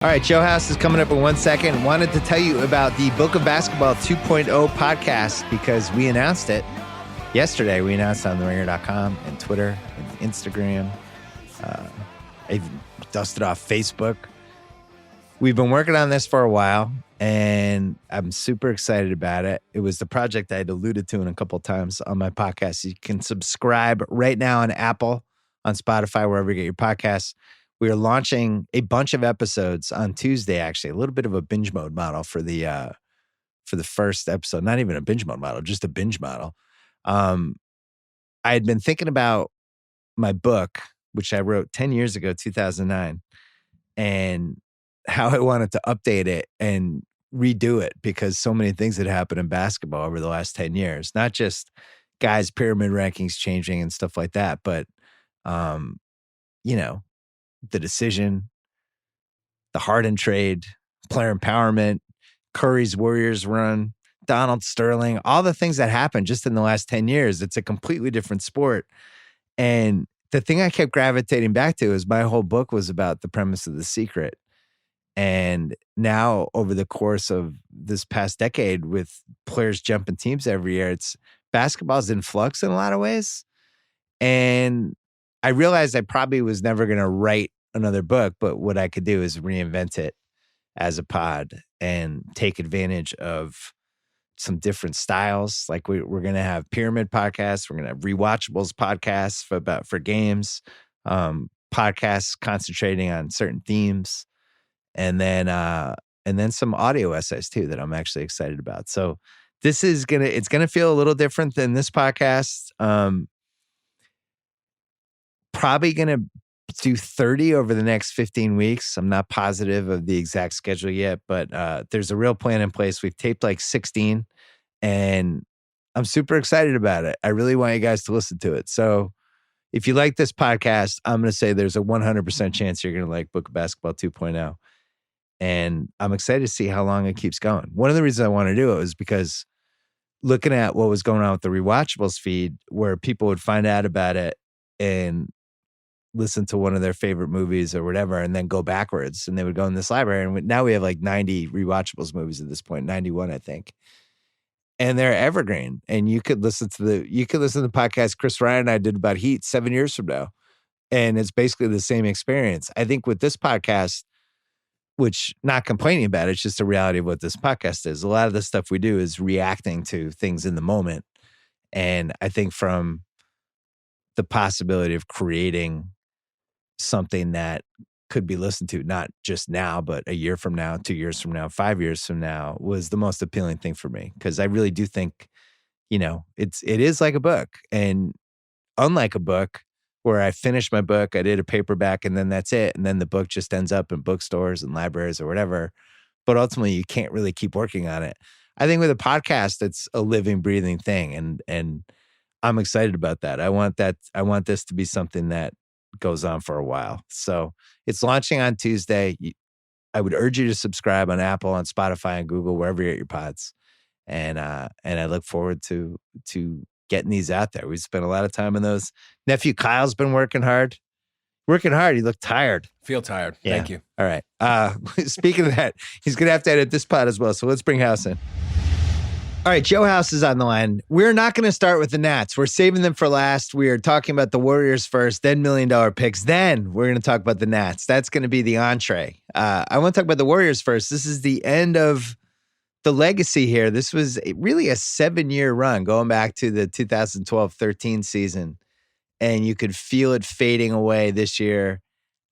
All right, Joe House is coming up in 1 second. Wanted to tell you about the Book of Basketball 2.0 podcast because we announced it yesterday. We announced it on theringer.com and Twitter and Instagram. I dusted off Facebook. We've been working on this for a while, and I'm super excited about it. It was the project I'd alluded to in a couple of times on my podcast. You can subscribe right now on Apple, on Spotify, wherever you get your podcasts. We are launching a bunch of episodes on Tuesday, actually, a little bit of a binge mode model for the first episode. Not even a binge mode model, just a binge model. I had been thinking about my book, which I wrote 10 years ago, 2009, and how I wanted to update it and redo it because so many things had happened in basketball over the last 10 years, not just guys' pyramid rankings changing and stuff like that, but, the decision, the Harden trade, player empowerment, Curry's Warriors run, Donald Sterling, all the things that happened just in the last 10 years. It's a completely different sport. And the thing I kept gravitating back to is my whole book was about the premise of The Secret. And now over the course of this past decade with players jumping teams every year, basketball's in flux in a lot of ways. And I realized I probably was never going to write another book, but what I could do is reinvent it as a pod and take advantage of some different styles. Like we're going to have pyramid podcasts. We're going to have rewatchables podcasts for games, podcasts concentrating on certain themes, and then some audio essays too that I'm actually excited about. So this is it's gonna feel a little different than this podcast. Probably going to do 30 over the next 15 weeks. I'm not positive of the exact schedule yet, but there's a real plan in place. We've taped like 16, and I'm super excited about it. I really want you guys to listen to it. So if you like this podcast, I'm going to say there's a 100% chance you're going to like Book of Basketball 2.0. And I'm excited to see how long it keeps going. One of the reasons I want to do it was because looking at what was going on with the rewatchables feed, where people would find out about it and listen to one of their favorite movies or whatever, and then go backwards, and they would go in this library. And now we have like 90 rewatchables movies at this point, 91, I think. And they're evergreen. And you could listen to the podcast Chris Ryan and I did about Heat 7 years from now. And it's basically the same experience. I think with this podcast, which not complaining about it, it's just a reality of what this podcast is. A lot of the stuff we do is reacting to things in the moment. And I think from the possibility of creating something that could be listened to, not just now, but a year from now, 2 years from now, 5 years from now, was the most appealing thing for me. Because I really do think, it is like a book. And unlike a book where I finished my book, I did a paperback, and then that's it. And then the book just ends up in bookstores and libraries or whatever. But ultimately, you can't really keep working on it. I think with a podcast, it's a living, breathing thing. And I'm excited about that. I want this to be something that goes on for a while. So it's launching on Tuesday. I would urge you to subscribe on Apple, on Spotify, and Google, wherever you get your pods. And I look forward to getting these out there. We've spent a lot of time in those. Nephew Kyle's been working hard. He looked tired. Feel tired. Yeah. Thank you. All right. Speaking of that, he's going to have to edit this pod as well. So let's bring House in. All right, Joe House is on the line. We're not going to start with the Nats. We're saving them for last. We are talking about the Warriors first, then $1 million picks. Then we're going to talk about the Nats. That's going to be the entree. I want to talk about the Warriors first. This is the end of the legacy here. This was really a 7-year run going back to the 2012-13 season. And you could feel it fading away this year.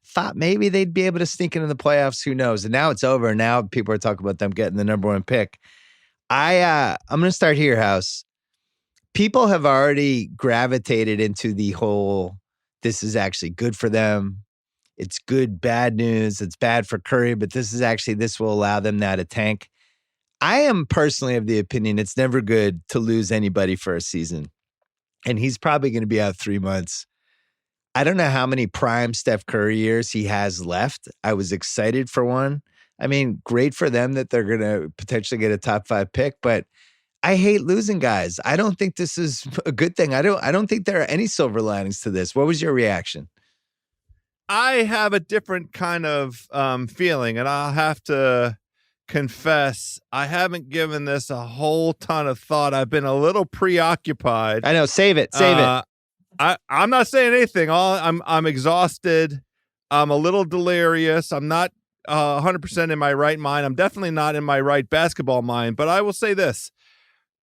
Thought maybe they'd be able to sneak into the playoffs. Who knows? And now it's over. Now people are talking about them getting the number 1 pick. I'm going to start here, House. People have already gravitated into the whole, this is actually good for them. It's good, bad news. It's bad for Curry, but this will allow them now to tank. I am personally of the opinion it's never good to lose anybody for a season. And he's probably going to be out 3 months. I don't know how many prime Steph Curry years he has left. I was excited for one. I mean, great for them that they're going to potentially get a top 5 pick, but I hate losing guys. I don't think this is a good thing. I don't think there are any silver linings to this. What was your reaction? I have a different kind of feeling, and I'll have to confess I haven't given this a whole ton of thought. I've been a little preoccupied. I know. Save it. I'm not saying anything. I'm exhausted. I'm a little delirious. I'm not 100% in my right mind. I'm definitely not in my right basketball mind. But I will say this: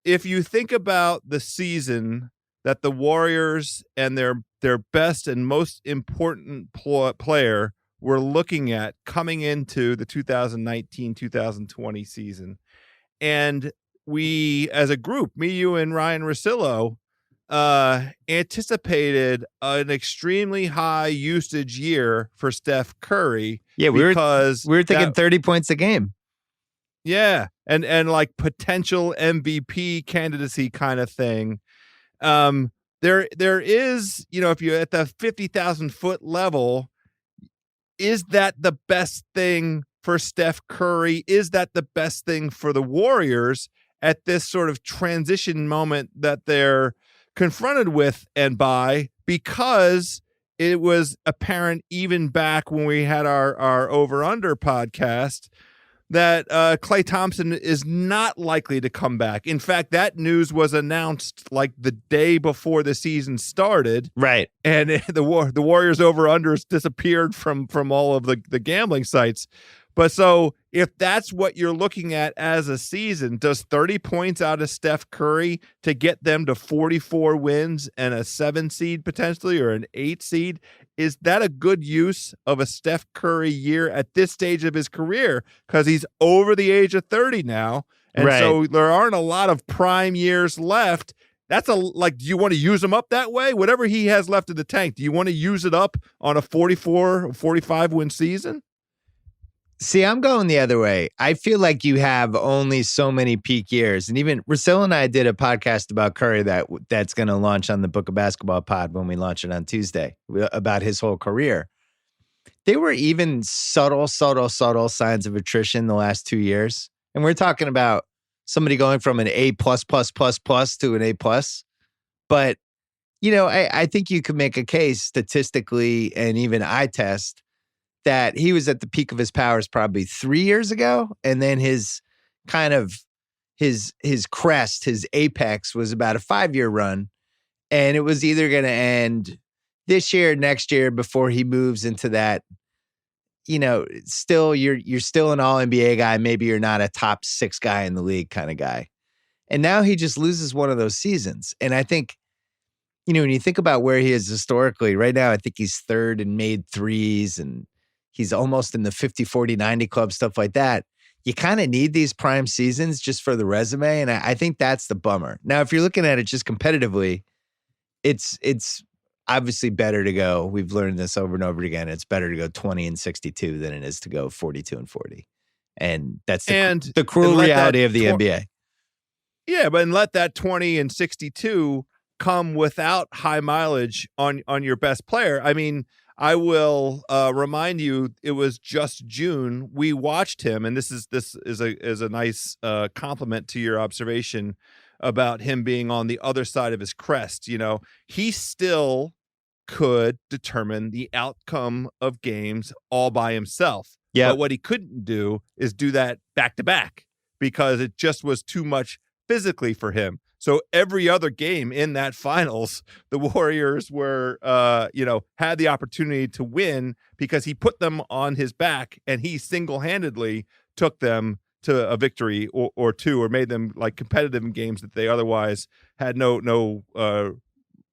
if you think about the season that the Warriors and their best and most important player were looking at coming into the 2019-2020 season, and we, as a group, me, you, and Ryan Russillo, anticipated an extremely high usage year for Steph Curry. Yeah, we were thinking 30 points a game. Yeah, and like potential MVP candidacy kind of thing. There is, if you're at the 50,000 foot level, is that the best thing for Steph Curry? Is that the best thing for the Warriors at this sort of transition moment that they're confronted with and by? Because it was apparent even back when we had our over-under podcast that Klay Thompson is not likely to come back. In fact, that news was announced like the day before the season started. Right. And the Warriors over-unders disappeared from all of the gambling sites. But so if that's what you're looking at as a season, does 30 points out of Steph Curry to get them to 44 wins and a 7 seed potentially, or an 8 seed, is that a good use of a Steph Curry year at this stage of his career? Because he's over the age of 30 now. And so there aren't a lot of prime years left. That's do you want to use him up that way? Whatever he has left in the tank, do you want to use it up on a 44 or 45 win season? See, I'm going the other way. I feel like you have only so many peak years. And even Russillo and I did a podcast about Curry that's going to launch on the Book of Basketball pod when we launch it on Tuesday, about his whole career. There were even subtle signs of attrition the last 2 years. And we're talking about somebody going from an A+++ to an A+. But, I think you could make a case statistically, and even eye test, that he was at the peak of his powers probably 3 years ago. And then his kind of his crest, his apex was about a 5-year run. And it was either going to end this year, next year, before he moves into that, still you're still an all NBA guy. Maybe you're not a top 6 guy in the league kind of guy. And now he just loses one of those seasons. And I think, when you think about where he is historically right now, I think he's third in made threes, and he's almost in the 50, 40, 90 club, stuff like that. You kind of need these prime seasons just for the resume. And I think that's the bummer. Now, if you're looking at it just competitively, it's obviously better to go. We've learned this over and over again. It's better to go 20-62 than it is to go 42-40. And that's the cruel reality of the NBA. Yeah, but let that 20-62 come without high mileage on your best player. I mean, I will remind you, it was just June. We watched him, and this is a nice compliment to your observation about him being on the other side of his crest. He still could determine the outcome of games all by himself. Yeah. But what he couldn't do is do that back to back, because it just was too much physically for him. So every other game in that finals, the Warriors were, had the opportunity to win because he put them on his back, and he single-handedly took them to a victory or two, or made them like competitive in games that they otherwise had no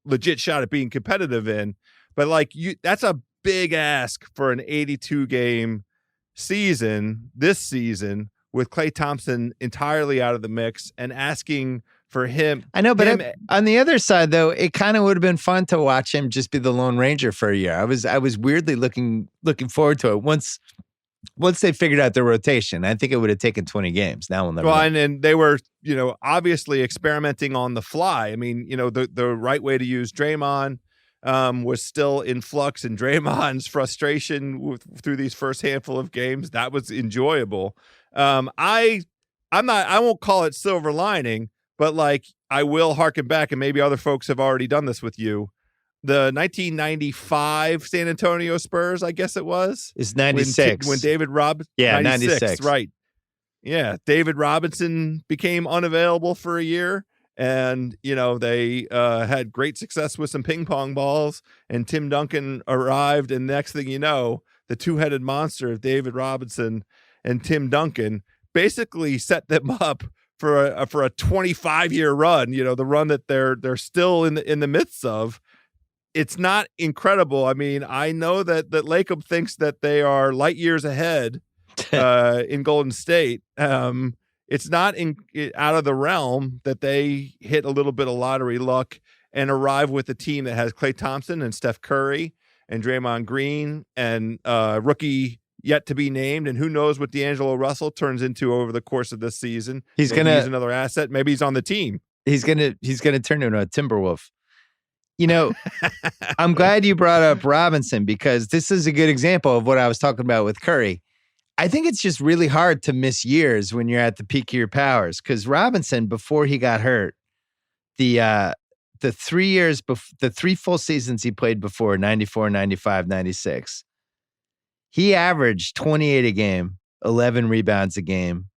legit shot at being competitive in. But that's a big ask for an 82 game season this season with Klay Thompson entirely out of the mix, and asking for him. I know, but on the other side, though, it kind of would have been fun to watch him just be the Lone Ranger for a year. I was weirdly looking forward to it once they figured out their rotation. I think it would have taken 20 games. Now we'll never know. And they were, obviously experimenting on the fly. I mean, the right way to use Draymond was still in flux, and Draymond's frustration through these first handful of games, that was enjoyable. I won't call it silver lining, but I will harken back, and maybe other folks have already done this with you. the 1995 San Antonio Spurs, I guess it was. It's 96. When David Robinson, yeah, 96, 96. right. Yeah, David Robinson became unavailable for a year, and they had great success with some ping pong balls, and Tim Duncan arrived, and next thing you know, the two-headed monster of David Robinson and Tim Duncan basically set them up for a 25-year run, the run that they're still in the midst of. It's not incredible. I mean, I know that Lacob thinks that they are light years ahead in Golden State. It's not out of the realm that they hit a little bit of lottery luck and arrive with a team that has Klay Thompson and Steph Curry and Draymond Green and rookie yet to be named, and who knows what D'Angelo Russell turns into over the course of this season. He's another asset. Maybe he's on the team. He's gonna turn into a Timberwolf. I'm glad you brought up Robinson, because this is a good example of what I was talking about with Curry. I think it's just really hard to miss years when you're at the peak of your powers, because Robinson, before he got hurt, the 3 years, the 3 full seasons he played before, 94, 95, 96, he averaged 28 a game, 11 rebounds a game,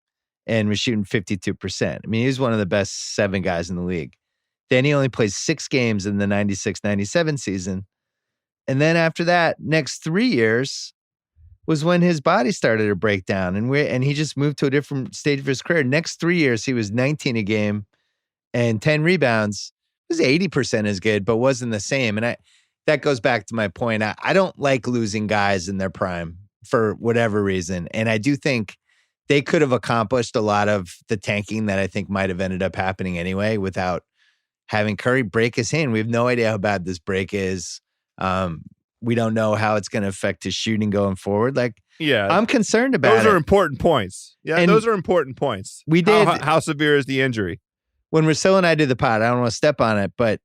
and was shooting 52%. I mean, he was one of the best 7 guys in the league. Then he only played 6 games in the 96-97 season. And then after that, next 3 years was when his body started to break down, and he just moved to a different stage of his career. Next 3 years, he was 19 a game and 10 rebounds. It was 80% as good, but wasn't the same. And that goes back to my point. I don't like losing guys in their prime for whatever reason. And I do think they could have accomplished a lot of the tanking that I think might have ended up happening anyway without having Curry break his hand. We have no idea how bad this break is. We don't know how it's going to affect his shooting going forward. I'm concerned about it. Those are important points. Yeah, and those are important points. We did. How severe is the injury? When Rousseau and I did the pod, I don't want to step on it, but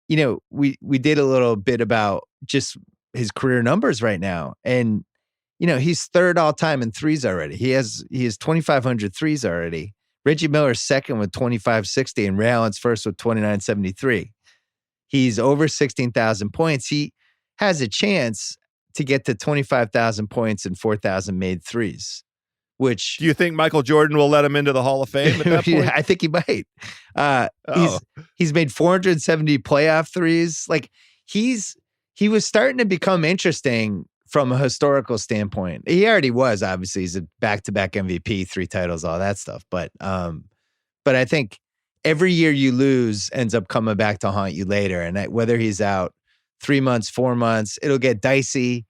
we did a little bit about just his career numbers right now. And, he's third all time in threes already. He has 2,500 threes already. Reggie Miller's second with 2,560 and Ray Allen's first with 2,973. He's over 16,000 points. He has a chance to get to 25,000 points and 4,000 made threes. Which, do you think Michael Jordan will let him into the Hall of Fame at that point? I think he might. He's made 470 playoff threes. He was starting to become interesting from a historical standpoint. He already was, obviously. He's a back-to-back MVP, 3 titles, all that stuff. But I think every year you lose ends up coming back to haunt you later. And whether he's out 3 months, 4 months, it'll get dicey.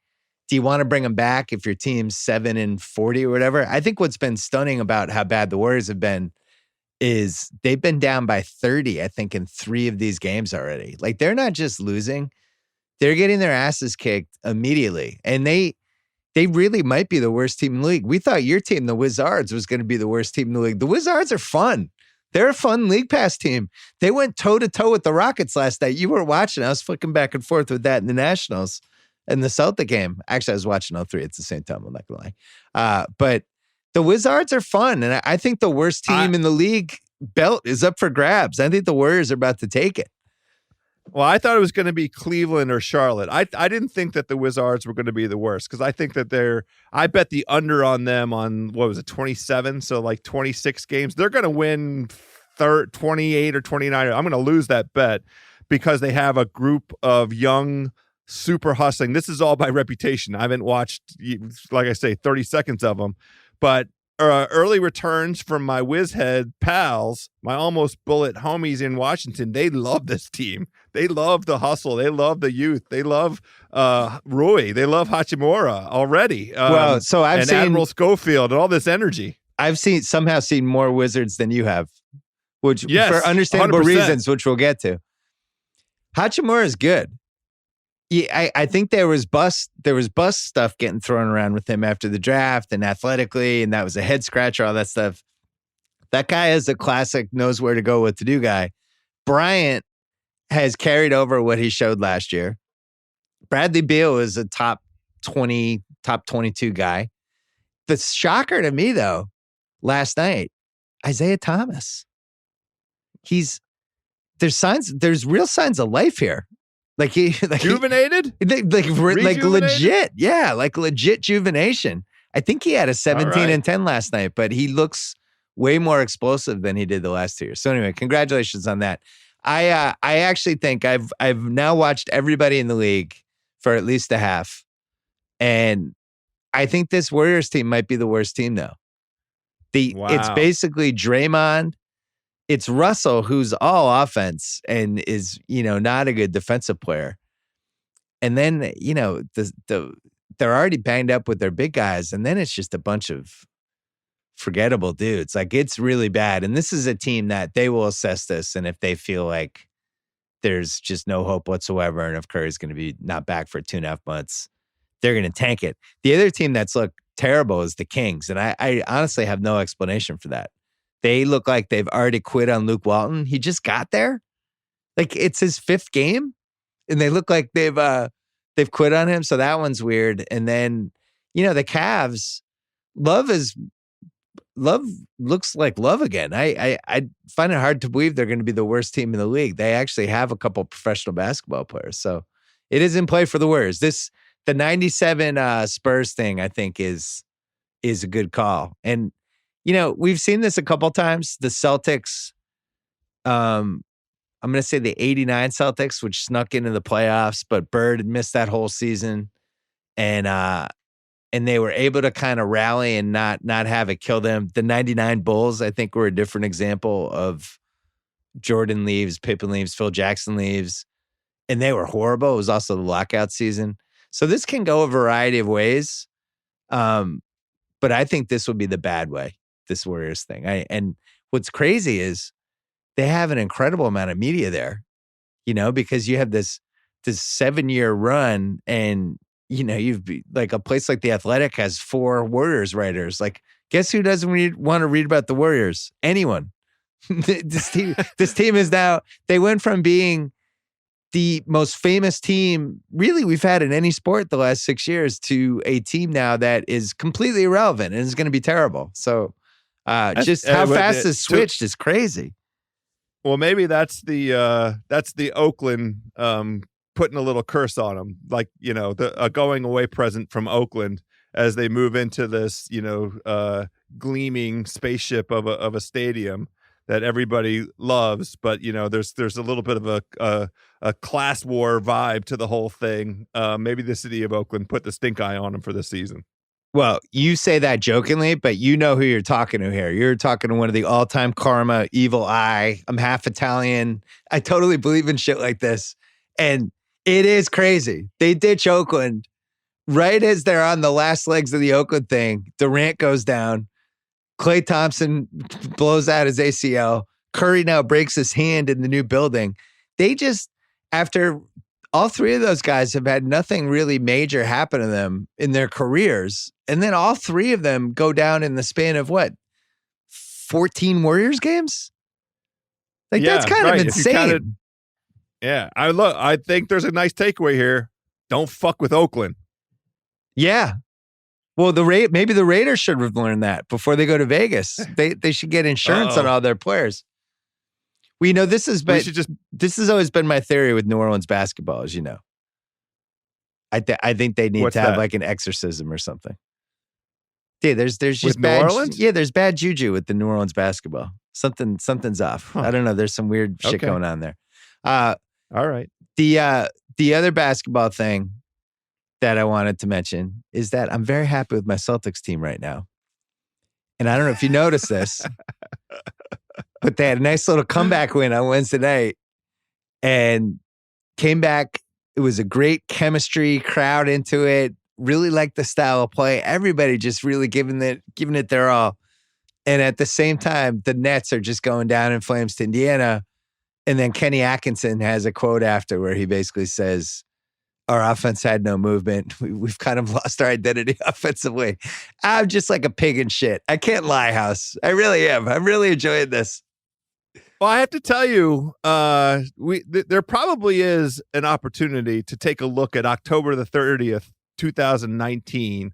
Do you want to bring him back if your team's 7-40 or whatever? I think what's been stunning about how bad the Warriors have been is they've been down by 30, I think, in 3 of these games already. They're not just losing. They're getting their asses kicked immediately. And they really might be the worst team in the league. We thought your team, the Wizards, was going to be the worst team in the league. The Wizards are fun. They're a fun League Pass team. They went toe-to-toe with the Rockets last night. You were watching. I was flicking back and forth with that in the Nationals and the Celtic game. Actually, I was watching all 3 at the same time. I'm not going to lie. But the Wizards are fun. And I think the worst team in the league belt is up for grabs. I think the Warriors are about to take it. Well, I thought it was going to be Cleveland or Charlotte. I didn't think that the Wizards were going to be the worst, because I think that I bet the under on them on, 27? So 26 games. They're going to win 28 or 29. I'm going to lose that bet because they have a group of young, super hustling. This is all by reputation. I haven't watched, like I say, 30 seconds of them, but early returns from my whizhead pals, my almost bullet homies in Washington. They love this team. They love the hustle. They love the youth. They love Rui. They love Hachimura already. So I've seen Admiral Schofield and all this energy. I've somehow seen more Wizards than you have, which yes, for understandable 100%. reasons, which we'll get to. Hachimura is good. Yeah, I think there was bust stuff getting thrown around with him after the draft and athletically, and that was a head scratcher, all that stuff. That guy is a classic knows where to go, what to do guy. Bryant has carried over what he showed last year. Bradley Beal is a top 20, top 22 guy. The shocker to me, though, last night, Isaiah Thomas. There's real signs of life here. Like Juvenated? like Rejuvenated? legit. Yeah, like legit juvenation. I think he had a 17 right. and 10 last night, but he looks way more explosive than he did the last 2 years. So anyway, congratulations on that. I actually think I've now watched everybody in the league for at least a half, and I think this Warriors team might be the worst team though. It's Wow. basically Draymond. It's Russell, who's all offense and is, not a good defensive player. And then, they're already banged up with their big guys. And then it's just a bunch of forgettable dudes. Like, it's really bad. And this is a team that they will assess this. And if they feel like there's just no hope whatsoever, and if Curry's going to be not back for 2.5 months, they're going to tank it. The other team that's looked terrible is the Kings. And I honestly have no explanation for that. They look like they've already quit on Luke Walton. He just got there. Like, it's his 5th game, and they look like they've quit on him. So that one's weird. And then, the Cavs, Love looks like Love again. I find it hard to believe they're going to be the worst team in the league. They actually have a couple professional basketball players. So it is in play for the Warriors. The 97 Spurs thing, I think, is a good call. And, we've seen this a couple times. The Celtics, I'm going to say the 89 Celtics, which snuck into the playoffs, but Bird had missed that whole season. And they were able to kind of rally and not have it kill them. The 99 Bulls, I think, were a different example of Jordan leaves, Pippen leaves, Phil Jackson leaves, and they were horrible. It was also the lockout season. So this can go a variety of ways. But I think this would be the bad way, this Warriors thing. And what's crazy is they have an incredible amount of media there, because you have this 7-year run, and, like a place like The Athletic has 4 Warriors writers. Like, guess who doesn't want to read about the Warriors? Anyone. This team is now, they went from being the most famous team really we've had in any sport the last 6 years to a team now that is completely irrelevant and is going to be terrible. So just how fast this switched is crazy. Well, maybe that's the Oakland putting a little curse on them, like, a going away present from Oakland as they move into this, gleaming spaceship of a stadium that everybody loves. But, there's a little bit of a class war vibe to the whole thing. Maybe the city of Oakland put the stink eye on them for this season. Well, you say that jokingly, but you know who you're talking to here. You're talking to one of the all-time karma, evil eye. I'm half Italian. I totally believe in shit like this. And it is crazy. They ditch Oakland right as they're on the last legs of the Oakland thing. Durant goes down. Klay Thompson blows out his ACL. Curry now breaks his hand in the new building. They just, after all 3 of those guys have had nothing really major happen to them in their careers, and then all 3 of them go down in the span of 14 Warriors games? Like, that's kind of insane. I think there's a nice takeaway here. Don't fuck with Oakland. Yeah. Well, maybe the Raiders should have learned that before they go to Vegas. They should get insurance on all their players. Well, this has always been my theory with New Orleans basketball, as you know. I think they need to have like an exorcism or something. Yeah, there's just bad. Yeah, there's bad juju with the New Orleans basketball. Something's off. I don't know. There's some weird shit going on there. All right. The other basketball thing that I wanted to mention is that I'm very happy with my Celtics team right now. And I don't know if you noticed this, but they had a nice little comeback win on Wednesday night and came back. It was a great chemistry, crowd into it, really liked the style of play. Everybody just really giving it their all. And at the same time, the Nets are just going down in flames to Indiana. And then Kenny Atkinson has a quote after where he basically says, our offense had no movement. We've kind of lost our identity offensively. I'm just like a pig in shit. I can't lie, House. I really am. I'm really enjoying this. Well, I have to tell you, there probably is an opportunity to take a look at October the 30th, 2019,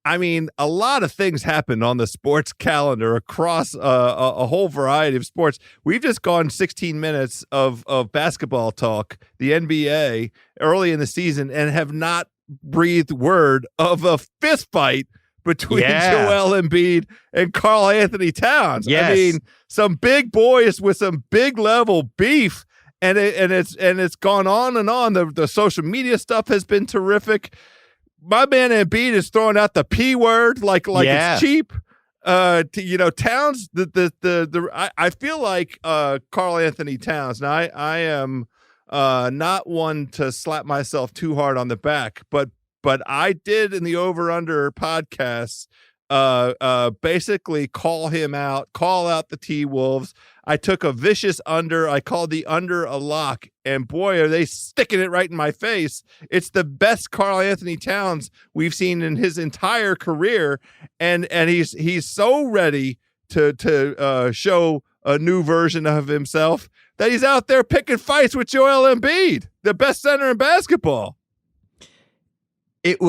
I mean, a lot of things happened on the sports calendar across a whole variety of sports. We've just gone 16 minutes of basketball talk, the NBA, early in the season, and have not breathed word of a fist fight between Joel Embiid and Karl Anthony Towns. Yes. I mean, some big boys with some big level beef, and it's gone on and on. The social media stuff has been terrific. My man Embiid is throwing out the P word like it's cheap. Towns. I feel like Karl Anthony Towns. Now I am not one to slap myself too hard on the back, but I did in the Over Under podcast basically call him out, call out the T-Wolves. I took a vicious under. I called the under a lock, and boy, are they sticking it right in my face. It's the best Karl Anthony Towns we've seen in his entire career, and he's so ready to show a new version of himself that he's out there picking fights with Joel Embiid, the best center in basketball. It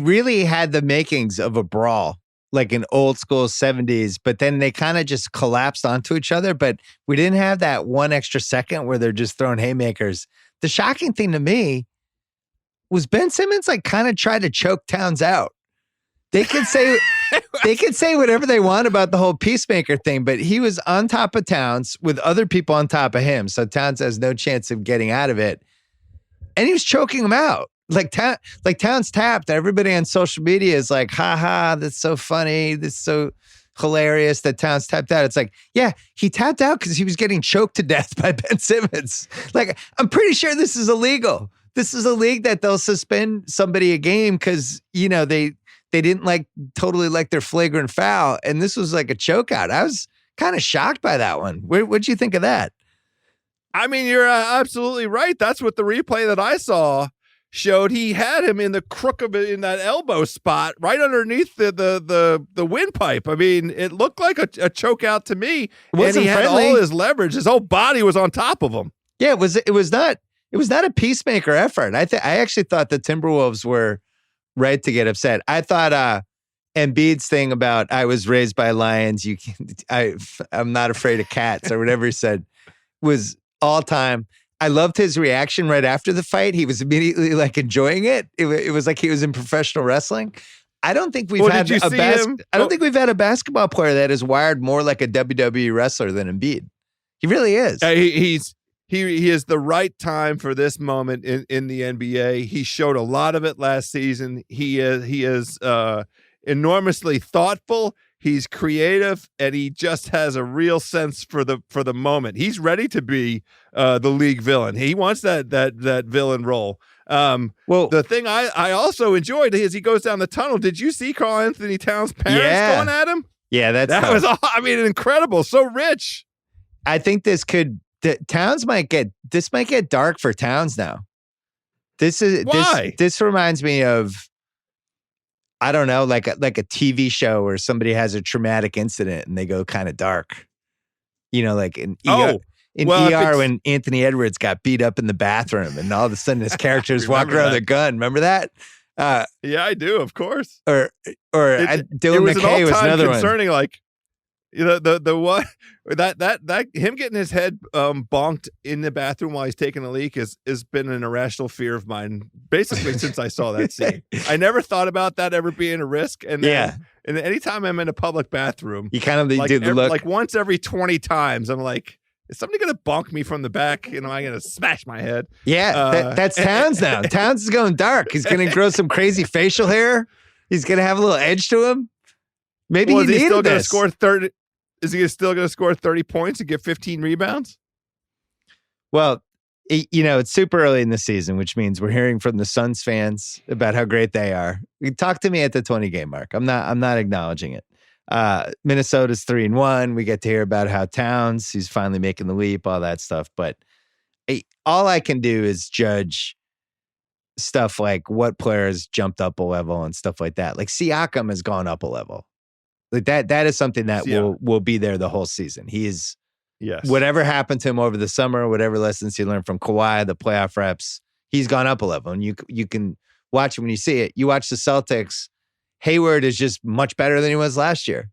really had the makings of a brawl, like an old school 70s, but then they kind of just collapsed onto each other. But we didn't have that one extra second where they're just throwing haymakers. The shocking thing to me was Ben Simmons like kind of tried to choke Towns out. They could say whatever they want about the whole peacemaker thing, but he was on top of Towns with other people on top of him. So Towns has no chance of getting out of it. And he was choking him out. Like Towns tapped. Everybody on social media is like, ha ha, that's so funny. That's so hilarious that Towns tapped out. It's like, yeah, he tapped out because he was getting choked to death by Ben Simmons. Like, I'm pretty sure this is illegal. This is a league that they'll suspend somebody a game because, they didn't totally like their flagrant foul. And this was like a choke out. I was kind of shocked by that one. What'd you think of that? I mean, you're absolutely right. That's what the replay that I saw showed. He had him in the crook of it, in that elbow spot right underneath the windpipe. I mean, it looked like a choke out to me. And he had all his leverage. His whole body was on top of him. Yeah, it was not a peacemaker effort. I actually thought the Timberwolves were right to get upset. I thought Embiid's thing about I was raised by lions. I'm not afraid of cats or whatever he said was all time. I loved his reaction right after the fight. He was immediately enjoying it. It was like he was in professional wrestling. I don't think we've had a basketball player that is wired more like a WWE wrestler than Embiid. He really is. He is the right time for this moment in the NBA. He showed a lot of it last season. He is enormously thoughtful. He's creative, and he just has a real sense for the moment. He's ready to be the league villain. He wants that villain role. Well, the thing I also enjoyed is he goes down the tunnel. Did you see Karl Anthony Towns' parents going at him? Yeah, that was incredible. So rich. I think Towns might get dark for Towns now. Why? This reminds me of, I don't know, like a TV show where somebody has a traumatic incident and they go kind of dark. Like in ER, when Anthony Edwards got beat up in the bathroom and all of a sudden his characters walk around with a gun. Remember that? Yeah, I do, of course. Dylan McKay was another concerning, one. The one that him getting his head bonked in the bathroom while he's taking a leak has been an irrational fear of mine basically since I saw that scene. I never thought about that ever being a risk, and anytime I'm in a public bathroom, you kind of do the look. Like once every 20 times, I'm like, is somebody gonna bonk me from the back? Am I gonna smash my head? Yeah, that's Towns now. Towns is going dark. He's gonna grow some crazy facial hair. He's gonna have a little edge to him. Maybe he needed still this. Score 30. Is he still going to score 30 points and get 15 rebounds? Well, it's super early in the season, which means we're hearing from the Suns fans about how great they are. Talk to me at the 20 game mark. I'm not acknowledging it. Minnesota's 3-1. We get to hear about how Towns, he's finally making the leap, all that stuff. But all I can do is judge stuff like what players jumped up a level and stuff like that. Like Siakam has gone up a level. Like that is something that will be there the whole season. He is, whatever happened to him over the summer, whatever lessons he learned from Kawhi, the playoff reps, he's gone up a level. And you can watch it when you see it. You watch the Celtics, Hayward is just much better than he was last year.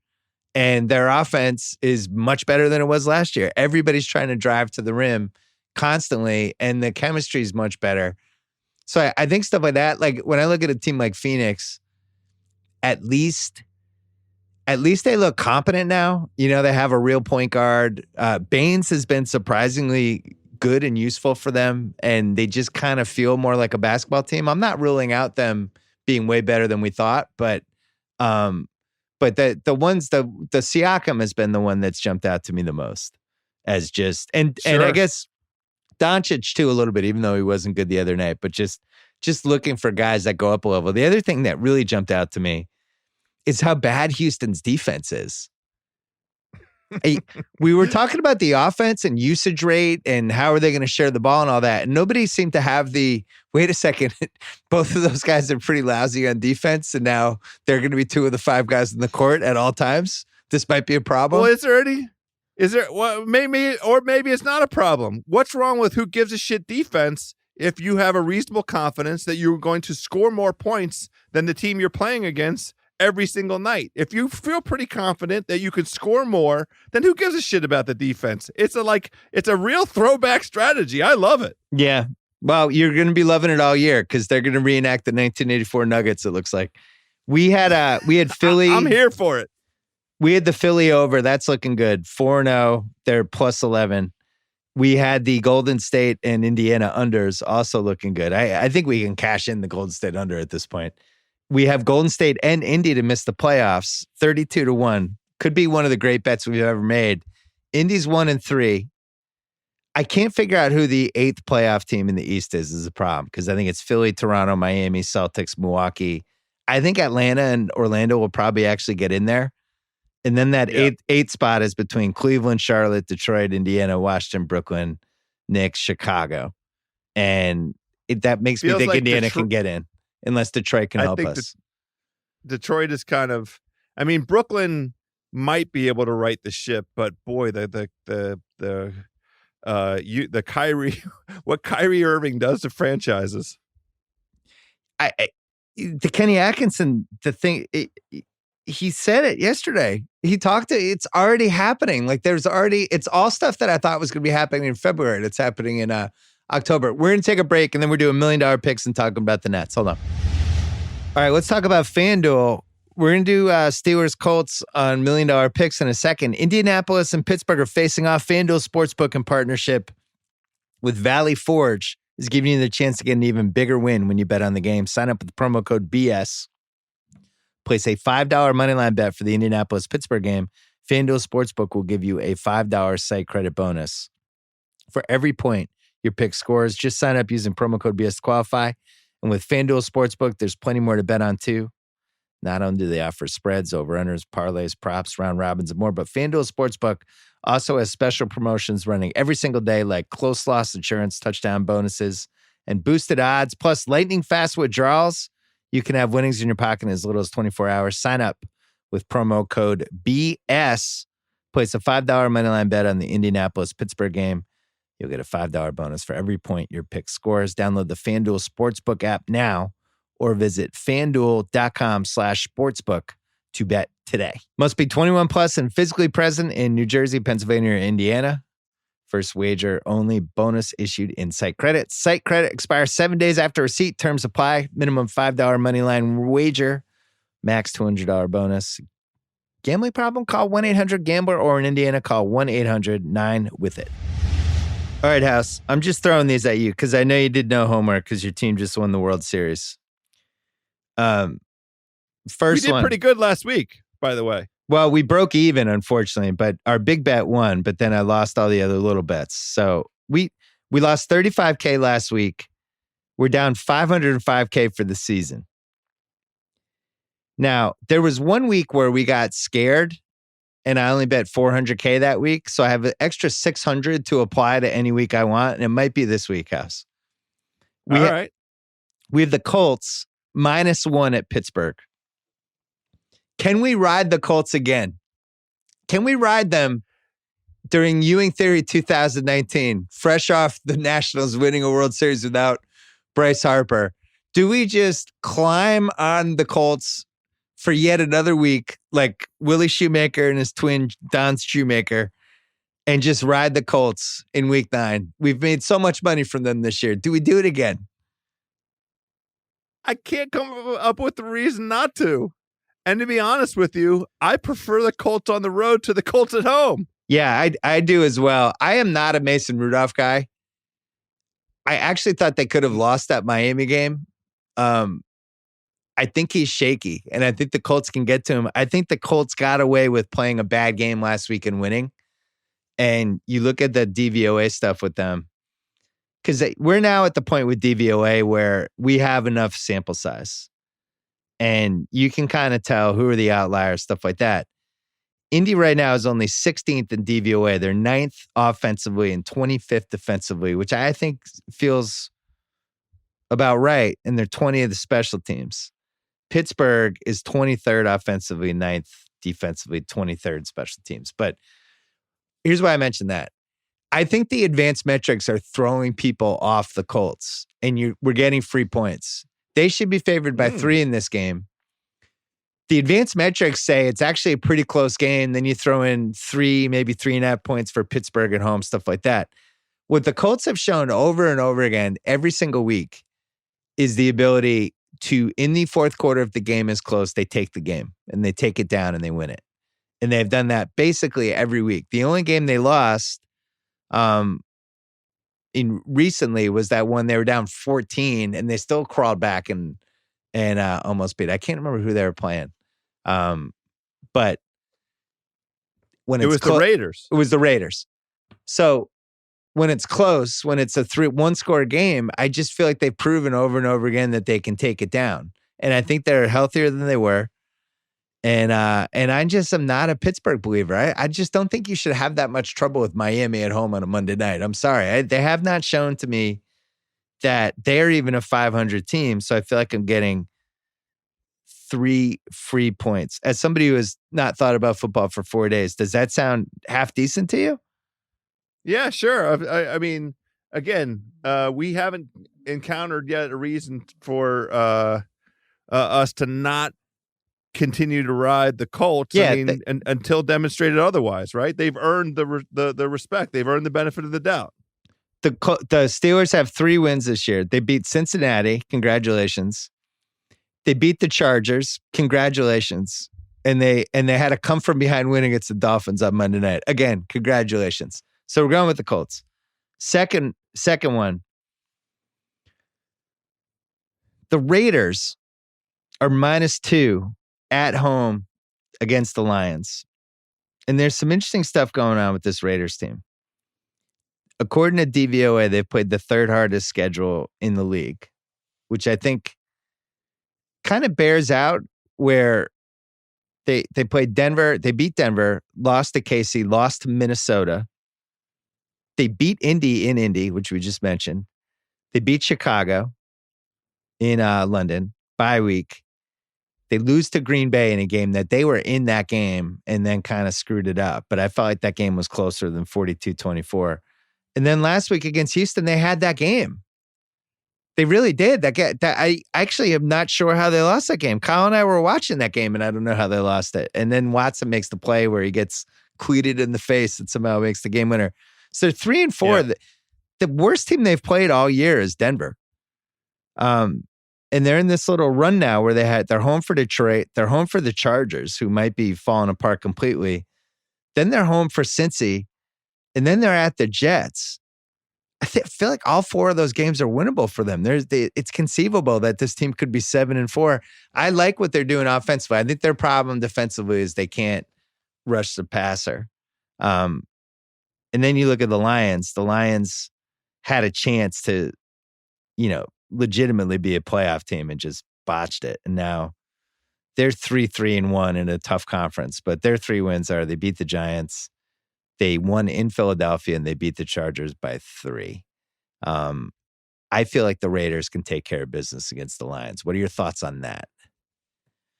And their offense is much better than it was last year. Everybody's trying to drive to the rim constantly, and the chemistry is much better. So I think stuff like that, like when I look at a team like Phoenix, at least they look competent now. You know, they have a real point guard. Baines has been surprisingly good and useful for them, and they just kind of feel more like a basketball team. I'm not ruling out them being way better than we thought, but the Siakam has been the one that's jumped out to me the most as just and I guess Doncic too a little bit, even though he wasn't good the other night, but just looking for guys that go up a level. The other thing that really jumped out to me is how bad Houston's defense is. We were talking about the offense and usage rate and how are they going to share the ball and all that. And nobody seemed to have wait a second, both of those guys are pretty lousy on defense. And now they're going to be two of the five guys in the court at all times. This might be a problem. Well, maybe it's not a problem. What's wrong with who gives a shit defense if you have a reasonable confidence that you're going to score more points than the team you're playing against every single night? If you feel pretty confident that you can score more, then who gives a shit about the defense? It's a real throwback strategy. I love it. Yeah. Well, you're going to be loving it all year because they're going to reenact the 1984 Nuggets. It looks like we had Philly. I'm here for it. We had the Philly over. That's looking good. 4-0. They're plus 11. We had the Golden State and Indiana unders also looking good. I think we can cash in the Golden State under at this point. We have Golden State and Indy to miss the playoffs, 32-1. Could be one of the great bets we've ever made. Indy's 1-3. I can't figure out who the 8th playoff team in the East is a problem because I think it's Philly, Toronto, Miami, Celtics, Milwaukee. I think Atlanta and Orlando will probably actually get in there. And then that eighth spot is between Cleveland, Charlotte, Detroit, Indiana, Washington, Brooklyn, Knicks, Chicago. And that makes me think like Indiana can get in. Unless Detroit can help us. Detroit is kind of, I mean, Brooklyn might be able to right the ship, but boy, the Kyrie, what Kyrie Irving does to franchises. The Kenny Atkinson, he said it yesterday. He talked to, it's already happening. Like it's all stuff that I thought was going to be happening in February. That's happening in October. We're going to take a break and then we're doing $1 million picks and talking about the Nets. Hold on. All right, let's talk about FanDuel. We're going to do Steelers Colts on $1 million picks in a second. Indianapolis and Pittsburgh are facing off. FanDuel Sportsbook in partnership with Valley Forge is giving you the chance to get an even bigger win when you bet on the game. Sign up with the promo code BS. Place a $5 moneyline bet for the Indianapolis-Pittsburgh game. FanDuel Sportsbook will give you a $5 site credit bonus. For every point your pick scores, just sign up using promo code BS to qualify. And with FanDuel Sportsbook, there's plenty more to bet on too. Not only do they offer spreads, over-unders, parlays, props, round robins, and more, but FanDuel Sportsbook also has special promotions running every single day like close loss insurance, touchdown bonuses, and boosted odds, plus lightning fast withdrawals. You can have winnings in your pocket in as little as 24 hours. Sign up with promo code BS. Place a $5 moneyline bet on the Indianapolis-Pittsburgh game. You'll get a $5 bonus for every point your pick scores. Download the FanDuel Sportsbook app now or visit FanDuel.com/sportsbook to bet today. Must be 21 plus and physically present in New Jersey, Pennsylvania, or Indiana. First wager only. Bonus issued in site credit. Site credit expires 7 days after receipt. Terms apply. Minimum $5 moneyline wager. Max $200 bonus. Gambling problem? Call 1-800-GAMBLER or in Indiana, call 1-800-9-WITH-IT. All right, House. I'm just throwing these at you because I know you did no homework because your team just won the World Series. First we did one. Pretty good last week, by the way. Well, we broke even, unfortunately, but our big bet won, but then I lost all the other little bets. So we lost $35K last week. We're down $505K for the season. Now, there was 1 week where we got scared and I only bet $400K that week. So I have an extra $600 to apply to any week I want. And it might be this week, House. All right. We have the Colts -1 at Pittsburgh. Can we ride the Colts again? Can we ride them during Ewing Theory 2019, fresh off the Nationals winning a World Series without Bryce Harper? Do we just climb on the Colts for yet another week, like Willie Shoemaker and his twin Don Shoemaker, and just ride the Colts in week 9. We've made so much money from them this year. Do we do it again? I can't come up with a reason not to. And to be honest with you, I prefer the Colts on the road to the Colts at home. Yeah, I do as well. I am not a Mason Rudolph guy. I actually thought they could have lost that Miami game. I think he's shaky, and I think the Colts can get to him. I think the Colts got away with playing a bad game last week and winning. And you look at the DVOA stuff with them, because we're now at the point with DVOA where we have enough sample size. And you can kind of tell who are the outliers, stuff like that. Indy right now is only 16th in DVOA. They're 9th offensively and 25th defensively, which I think feels about right. And they're 20 of the special teams. Pittsburgh is 23rd offensively, 9th defensively, 23rd special teams. But here's why I mentioned that. I think the advanced metrics are throwing people off the Colts, and we're getting free points. They should be favored by 3 in this game. The advanced metrics say it's actually a pretty close game. Then you throw in 3, maybe 3.5 points for Pittsburgh at home, stuff like that. What the Colts have shown over and over again every single week is the ability to, in the fourth quarter, if the game is close, they take the game and they take it down and they win it. And they've done that basically every week. The only game they lost in recently was that one they were down 14 and they still crawled back and almost beat. I can't remember who they were playing. But when it was the Raiders. It was the Raiders. So when it's close, when it's a 1-score game, I just feel like they've proven over and over again that they can take it down. And I think they're healthier than they were. And I just am not a Pittsburgh believer. I just don't think you should have that much trouble with Miami at home on a Monday night. I'm sorry. They have not shown to me that they're even a 500 team. So I feel like I'm getting 3 free points. As somebody who has not thought about football for 4 days, does that sound half decent to you? Yeah, sure. I mean, again, we haven't encountered yet a reason for us to not continue to ride the Colts. Yeah, I mean, until demonstrated otherwise, right? They've earned the respect. They've earned the benefit of the doubt. The Steelers have 3 wins this year. They beat Cincinnati. Congratulations. They beat the Chargers. Congratulations. And they had a come from behind win against the Dolphins on Monday night. Again, congratulations. So we're going with the Colts. Second one. The Raiders are -2 at home against the Lions. And there's some interesting stuff going on with this Raiders team. According to DVOA, they've played the 3rd hardest schedule in the league, which I think kind of bears out where they played Denver, they beat Denver, lost to KC, lost to Minnesota. They beat Indy in Indy, which we just mentioned. They beat Chicago in London, bye week. They lose to Green Bay in a game that they were in that game and then kind of screwed it up. But I felt like that game was closer than 42-24. And then last week against Houston, they had that game. They really did. I actually am not sure how they lost that game. Kyle and I were watching that game, and I don't know how they lost it. And then Watson makes the play where he gets cleated in the face and somehow makes the game winner. So they're 3-4. Yeah. The worst team they've played all year is Denver. And they're in this little run now where they're home for Detroit. They're home for the Chargers, who might be falling apart completely. Then they're home for Cincy. And then they're at the Jets. I feel like all 4 of those games are winnable for them. It's conceivable that this team could be 7-4. I like what they're doing offensively. I think their problem defensively is they can't rush the passer. And then you look at the Lions. The Lions had a chance to, legitimately be a playoff team and just botched it. And now they're 3-1 in a tough conference. But their 3 wins are they beat the Giants, they won in Philadelphia, and they beat the Chargers by 3. I feel like the Raiders can take care of business against the Lions. What are your thoughts on that?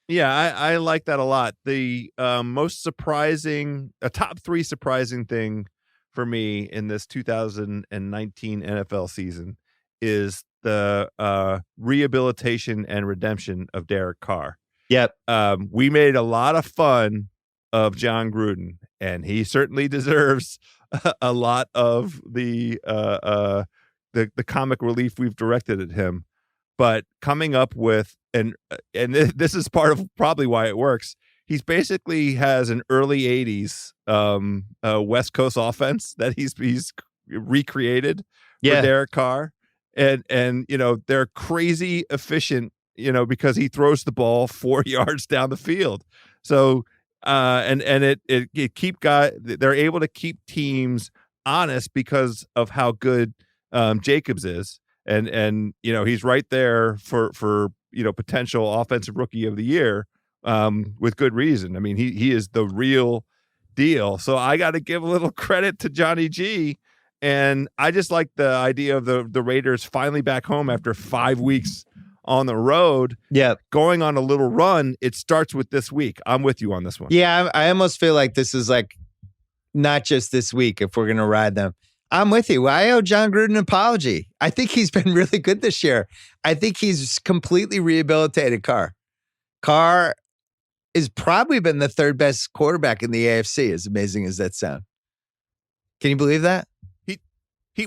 Yeah, I like that a lot. The most surprising, a top 3 surprising thing for me in this 2019 NFL season is the rehabilitation and redemption of Derek Carr. Yep. We made a lot of fun of John Gruden, and he certainly deserves a lot of the comic relief we've directed at him. But coming up with this is part of probably why it works. He's basically has an early '80s West Coast offense that he's recreated for Derek Carr, and they're crazy efficient, because he throws the ball 4 yards down the field. So they're able to keep teams honest because of how good Jacobs is. And he's right there for potential offensive rookie of the year, with good reason. I mean, he is the real deal. So I got to give a little credit to Johnny G. And I just like the idea of the Raiders finally back home after 5 weeks on the road. Yeah, going on a little run. It starts with this week. I'm with you on this one. Yeah, I almost feel like this is like not just this week if we're going to ride them. I'm with you. I owe John Gruden an apology. I think he's been really good this year. I think he's completely rehabilitated Carr. Carr has probably been the third best quarterback in the AFC, as amazing as that sounds. Can you believe that?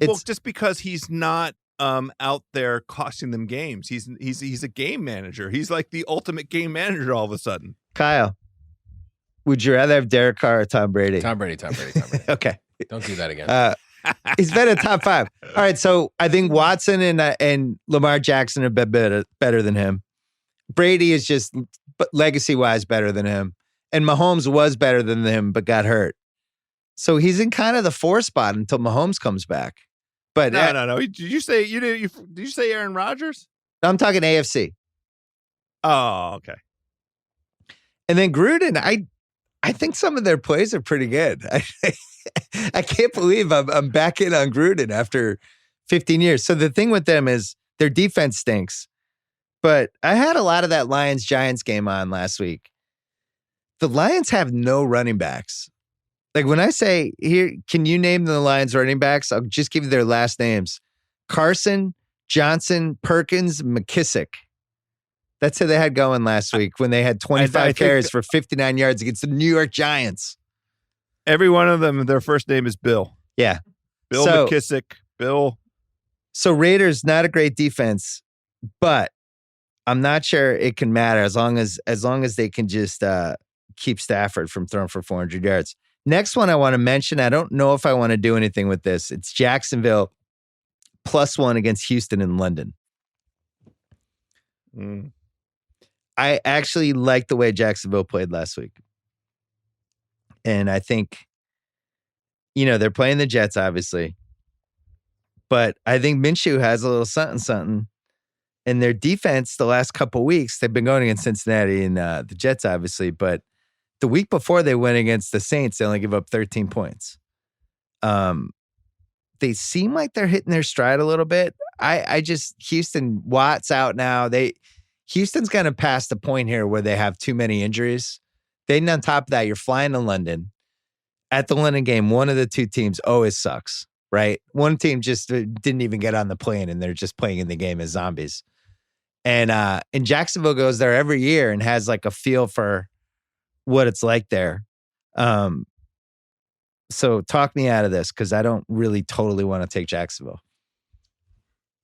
Well, just because he's not out there costing them games. He's a game manager. He's like the ultimate game manager all of a sudden. Kyle, would you rather have Derek Carr or Tom Brady? Tom Brady. Okay. Don't do that again. He's been a top 5. All right, so I think Watson and Lamar Jackson are better than him. Brady is just legacy-wise better than him. And Mahomes was better than him, but got hurt. So he's in kind of the 4 spot until Mahomes comes back. But no. Did you say Aaron Rodgers? I'm talking AFC. Oh, okay. And then Gruden, I think some of their plays are pretty good. I can't believe I'm back in on Gruden after 15 years. So the thing with them is their defense stinks. But I had a lot of that Lions-Giants game on last week. The Lions have no running backs. Like when I say, here, can you name the Lions running backs? I'll just give you their last names. Carson, Johnson, Perkins, McKissick. That's who they had going last week when they had 25 carries for 59 yards against the New York Giants. Every one of them, their first name is Bill. Yeah. Bill McKissick. Bill. So Raiders, not a great defense, but I'm not sure it can matter as long as they can just keep Stafford from throwing for 400 yards. Next one I want to mention, I don't know if I want to do anything with this. It's Jacksonville +1 against Houston in London. I actually like the way Jacksonville played last week. And I think, they're playing the Jets, obviously. But I think Minshew has a little something. And their defense the last couple of weeks, they've been going against Cincinnati and the Jets, obviously. But the week before they went against the Saints, they only give up 13 points. They seem like they're hitting their stride a little bit. Houston, Watt's out now. Houston's going to pass the point here where they have too many injuries. Then on top of that, you're flying to London. At the London game, one of the two teams always sucks, right? One team just didn't even get on the plane, and they're just playing in the game as zombies. And Jacksonville goes there every year and has like a feel for what it's like there. So talk me out of this because I don't really totally want to take Jacksonville.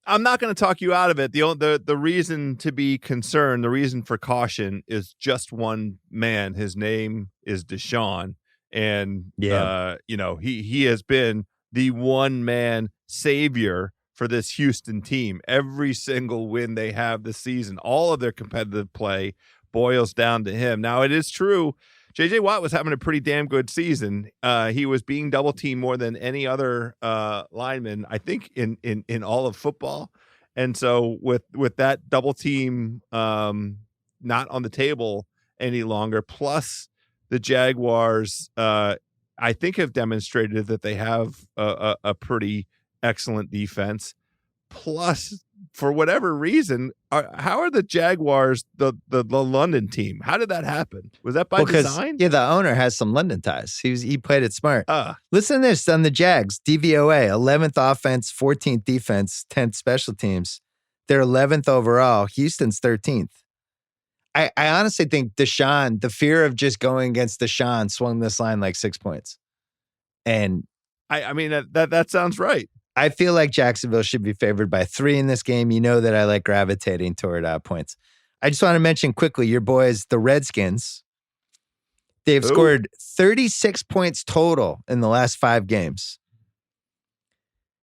I'm not going to talk you out of it. The reason to be concerned, the reason for caution is just one man. His name is Deshaun. And, he has been the one man savior for this Houston team. Every single win they have this season, all of their competitive play boils down to him. Now, it is true. J.J. Watt was having a pretty damn good season. He was being double teamed more than any other lineman, I think, in all of football. And so with that double team not on the table any longer, plus the Jaguars, I think, have demonstrated that they have a pretty excellent defense. Plus, for whatever reason, how are the Jaguars the London team? How did that happen? Was that by design? Yeah, the owner has some London ties. He played it smart. Listen to this on the Jags. DVOA, 11th offense, 14th defense, 10th special teams. They're 11th overall. Houston's 13th. I honestly think Deshaun, the fear of just going against Deshaun swung this line like 6 points. And I mean, that sounds right. I feel like Jacksonville should be favored by 3 in this game. You know that I like gravitating toward points. I just want to mention quickly your boys, the Redskins. They've scored 36 points total in the last 5 games.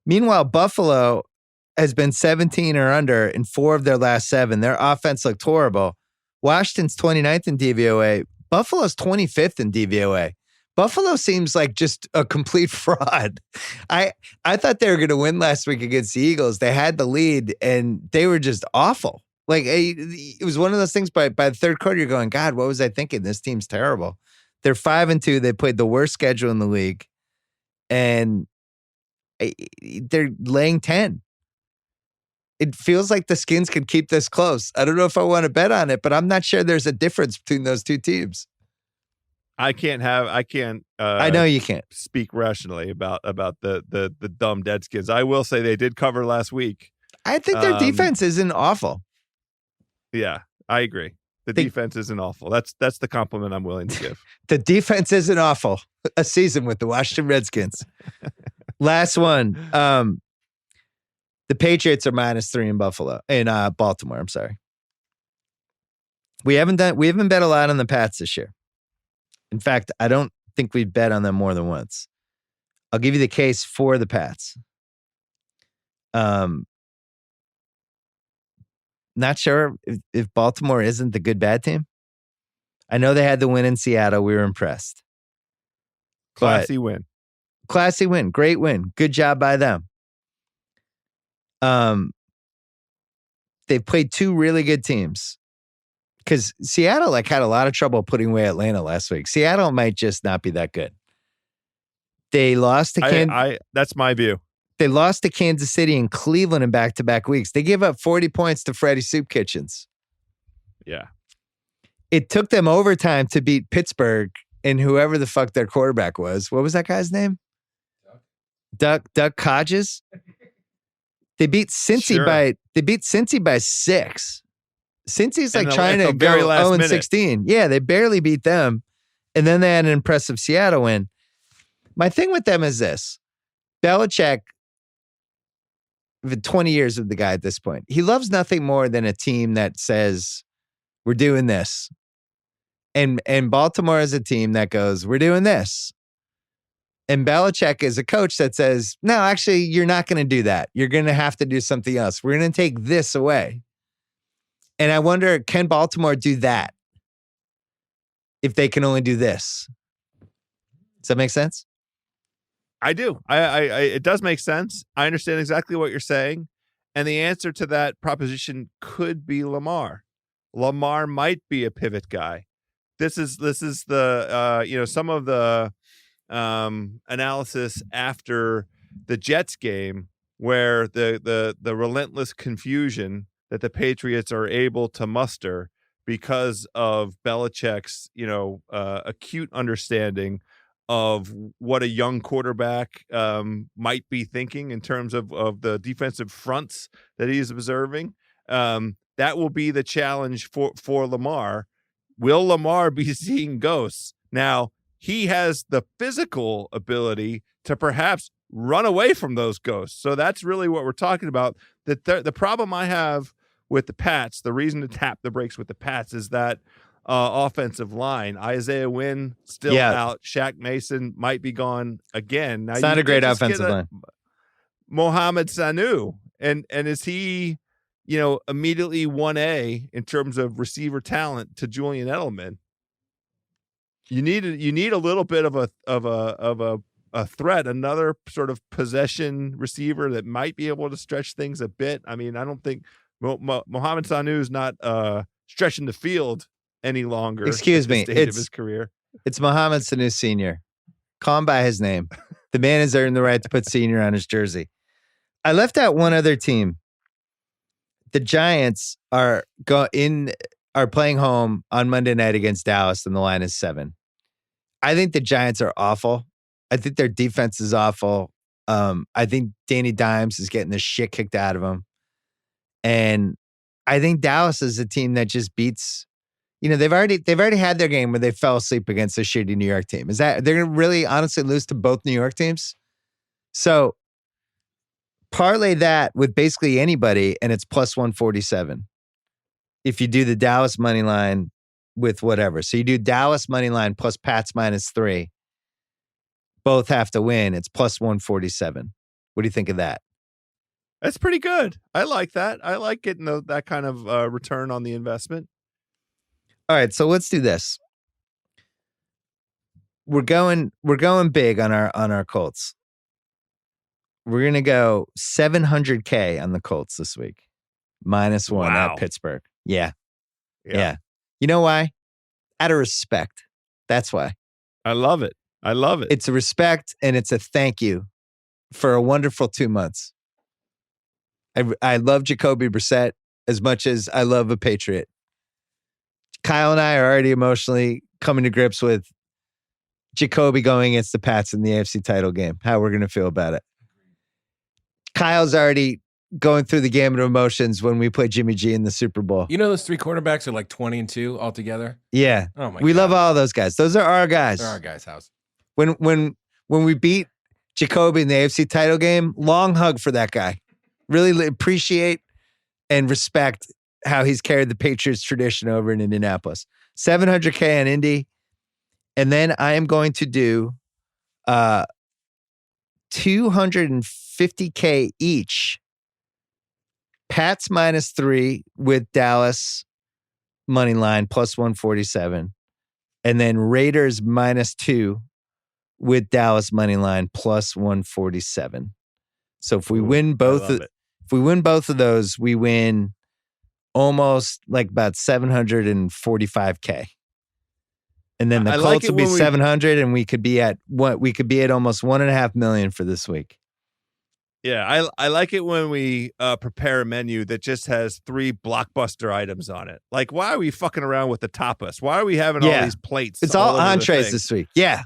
Meanwhile, Buffalo has been 17 or under in 4 of their last 7. Their offense looked horrible. Washington's 29th in DVOA. Buffalo's 25th in DVOA. Buffalo seems like just a complete fraud. I thought they were going to win last week against the Eagles. They had the lead, and they were just awful. Like, it was one of those things by the third quarter, you're going, God, what was I thinking? This team's terrible. They're 5-2. They played the worst schedule in the league, and they're laying 10. It feels like the Skins can keep this close. I don't know if I want to bet on it, but I'm not sure there's a difference between those two teams. I can't. I know you can't speak rationally about the dumb Deadskins. I will say they did cover last week. I think their defense isn't awful. Yeah, I agree. The defense isn't awful. That's the compliment I'm willing to give. The defense isn't awful. A season with the Washington Redskins. Last one. The Patriots are -3 in Baltimore. I'm sorry. We haven't bet a lot on the Pats this year. In fact, I don't think we've bet on them more than once. I'll give you the case for the Pats. Not sure if Baltimore isn't the good bad team. I know they had the win in Seattle. We were impressed. Classy win. Great win. Good job by them. They've played 2 really good teams. Because Seattle had a lot of trouble putting away Atlanta last week. Seattle might just not be that good. They lost to Kansas. That's my view. They lost to Kansas City and Cleveland in back-to-back weeks. They gave up 40 points to Freddie Soup Kitchens. Yeah. It took them overtime to beat Pittsburgh and whoever the fuck their quarterback was. What was that guy's name? Duck Hodges. They beat Cincy by 6. Cincy's trying to go 0-16. Yeah, they barely beat them. And then they had an impressive Seattle win. My thing with them is this. Belichick, 20 years with the guy at this point, he loves nothing more than a team that says, we're doing this. And Baltimore is a team that goes, we're doing this. And Belichick is a coach that says, no, actually, you're not going to do that. You're going to have to do something else. We're going to take this away. And I wonder, can Baltimore do that if they can only do this? Does that make sense? I do. It does make sense. I understand exactly what you're saying. And the answer to that proposition could be Lamar. Lamar might be a pivot guy. This is the some of the analysis after the Jets game where the relentless confusion that the Patriots are able to muster because of Belichick's acute understanding of what a young quarterback might be thinking in terms of the defensive fronts that he's observing. That will be the challenge for Lamar. Will Lamar be seeing ghosts? Now, he has the physical ability to perhaps run away from those ghosts. So that's really what we're talking about. The problem I have with the Pats, the reason to tap the brakes with the Pats is that offensive line. Isaiah Wynn still out. Shaq Mason might be gone again. Now, it's not a great offensive line. Mohamed Sanu. And is he, immediately 1A in terms of receiver talent to Julian Edelman? You need a little bit of a threat, another sort of possession receiver that might be able to stretch things a bit. I mean, I don't think Mohamed Sanu is not stretching the field any longer. Excuse me, of his career. It's Mohamed Sanu Sr. Call him by his name. The man has earned the right to put senior on his jersey. I left out one other team. The Giants are playing home on Monday night against Dallas, and the line is 7. I think the Giants are awful. I think their defense is awful. I think Danny Dimes is getting the shit kicked out of him. And I think Dallas is a team that just beats they've already had their game where they fell asleep against a shitty New York team. Is that they're going to really honestly lose to both New York teams? So parlay that with basically anybody, and it's plus 147. If you do the Dallas money line with whatever, so you do Dallas money line plus Pats -3, both have to win. It's plus 147. What do you think of that? That's pretty good. I like that. I like getting that kind of return on the investment. All right, so let's do this. We're going big on our Colts. We're gonna go 700K on the Colts this week, -1 at Pittsburgh. Yeah. You know why? Out of respect. That's why. I love it. It's a respect and it's a thank you for a wonderful 2 months. I love Jacoby Brissett as much as I love a Patriot. Kyle and I are already emotionally coming to grips with Jacoby going against the Pats in the AFC title game, how we're going to feel about it. Kyle's already going through the gamut of emotions when we play Jimmy G in the Super Bowl. You know those 3 quarterbacks are like 20-2 altogether? Yeah. Oh my we God. love all those guys. Those are our guys. They're our guys' house. When we beat Jacoby in the AFC title game, long hug for that guy. Really appreciate and respect how he's carried the Patriots tradition over in Indianapolis. 700K on Indy. And then I am going to do 250K each. Pats -3 with Dallas money line plus 147. And then Raiders -2 with Dallas money line plus 147. So if we win both of those, we win almost like about 745K. And then the Colts will be 700 and we could be at almost 1.5 million for this week. Yeah, I like it when we prepare a menu that just has 3 blockbuster items on it. Like, why are we fucking around with the tapas? Why are we having all these plates? It's all entrees this week. Yeah.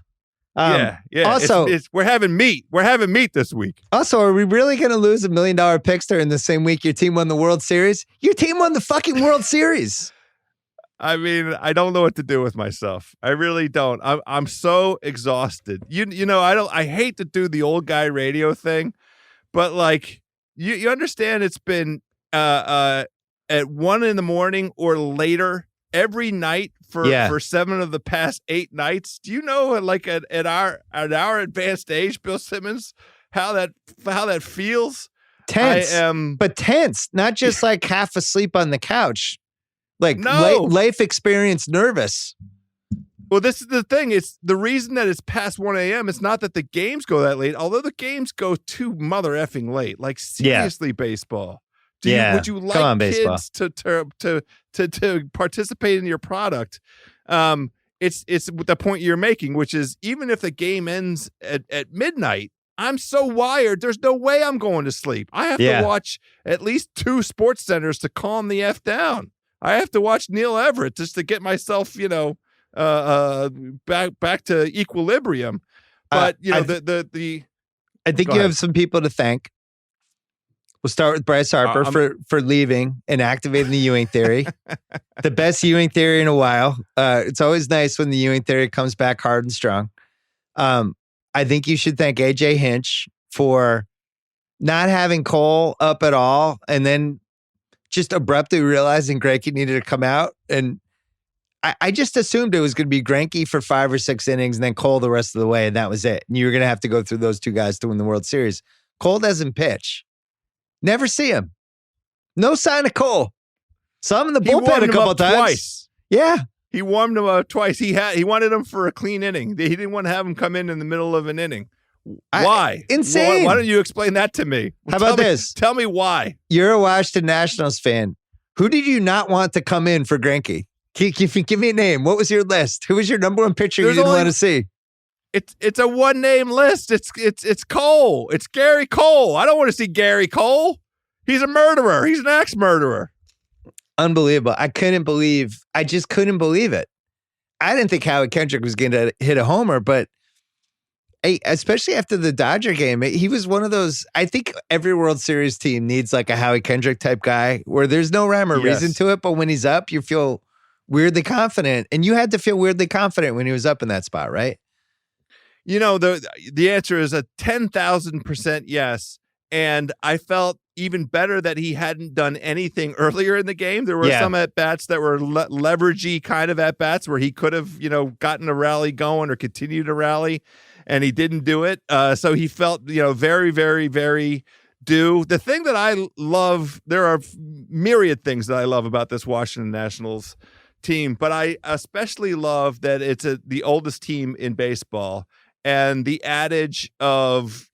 Yeah. Also, we're having meat. We're having meat this week. Also, are we really going to lose $1 million pickster in the same week your team won the World Series? Your team won the fucking World Series. I mean, I don't know what to do with myself. I really don't. I'm so exhausted. You know, I hate to do the old guy radio thing, but like you understand it's been at 1 a.m. or later every night for 7 of the past 8 nights. Do you know, like at our advanced age, Bill Simmons, how that feels? Tense, but tense, not just like half asleep on the couch, like life experience nervous. Well, this is the thing. It's the reason that it's past 1 a.m. It's not that the games go that late, although the games go too mother effing late. Like seriously, baseball. Would you like kids to participate in your product? It's the point you're making, which is even if the game ends at midnight, I'm so wired. There's no way I'm going to sleep. I have to watch at least 2 sports centers to calm the F down. I have to watch Neil Everett just to get myself, back to equilibrium. But I think you have some people to thank. We'll start with Bryce Harper for leaving and activating the Ewing theory. The best Ewing theory in a while. It's always nice when the Ewing theory comes back hard and strong. I think you should thank AJ Hinch for not having Cole up at all and then just abruptly realizing Greinke needed to come out. And I just assumed it was going to be Greinke for 5 or 6 innings and then Cole the rest of the way, and that was it. And you were going to have to go through those 2 guys to win the World Series. Cole doesn't pitch. Never see him. No sign of Cole. Saw him in the bullpen a couple times. Twice. Yeah. He warmed him up twice. He wanted him for a clean inning. He didn't want to have him come in the middle of an inning. Why? Insane. Why don't you explain that to me? How about this? Tell me why. You're a Washington Nationals fan. Who did you not want to come in for Greinke? Give me a name. What was your list? Who was your number 1 pitcher you didn't want to see? It's a 1-name list. It's Cole. It's Gary Cole. I don't want to see Gary Cole. He's a murderer. He's an ex-murderer. Unbelievable. I just couldn't believe it. I didn't think Howie Kendrick was going to hit a homer, but especially after the Dodger game, he was one of those. I think every World Series team needs like a Howie Kendrick type guy where there's no rhyme or reason to it, but when he's up, you feel weirdly confident, and you had to feel weirdly confident when he was up in that spot, right? The answer is a 10,000% yes. And I felt even better that he hadn't done anything earlier in the game. There were some at-bats that were leveragey kind of at-bats where he could have, gotten a rally going or continued to rally, and he didn't do it. So he felt, very, very, very due. The thing that I love, there are myriad things that I love about this Washington Nationals team, but I especially love that it's the oldest team in baseball. And the adage of,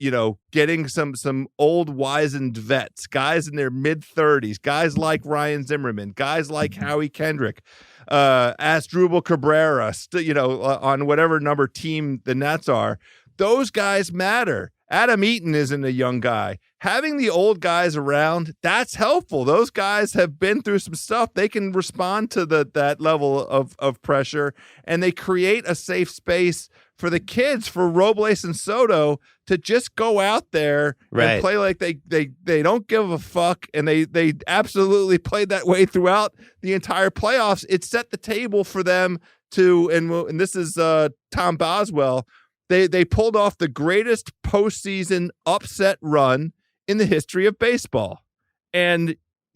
getting some old wizened vets, guys in their mid-30s, guys like Ryan Zimmerman, guys like Howie Kendrick, Asdrubal Cabrera, on whatever number team the Nats are, those guys matter. Adam Eaton isn't a young guy. Having the old guys around, that's helpful. Those guys have been through some stuff. They can respond to that level of pressure, and they create a safe space for the kids, for Robles and Soto, to just go out there and play like they don't give a fuck, and they absolutely played that way throughout the entire playoffs. It set the table for them to, and this is Tom Boswell, they pulled off the greatest postseason upset run in the history of baseball, and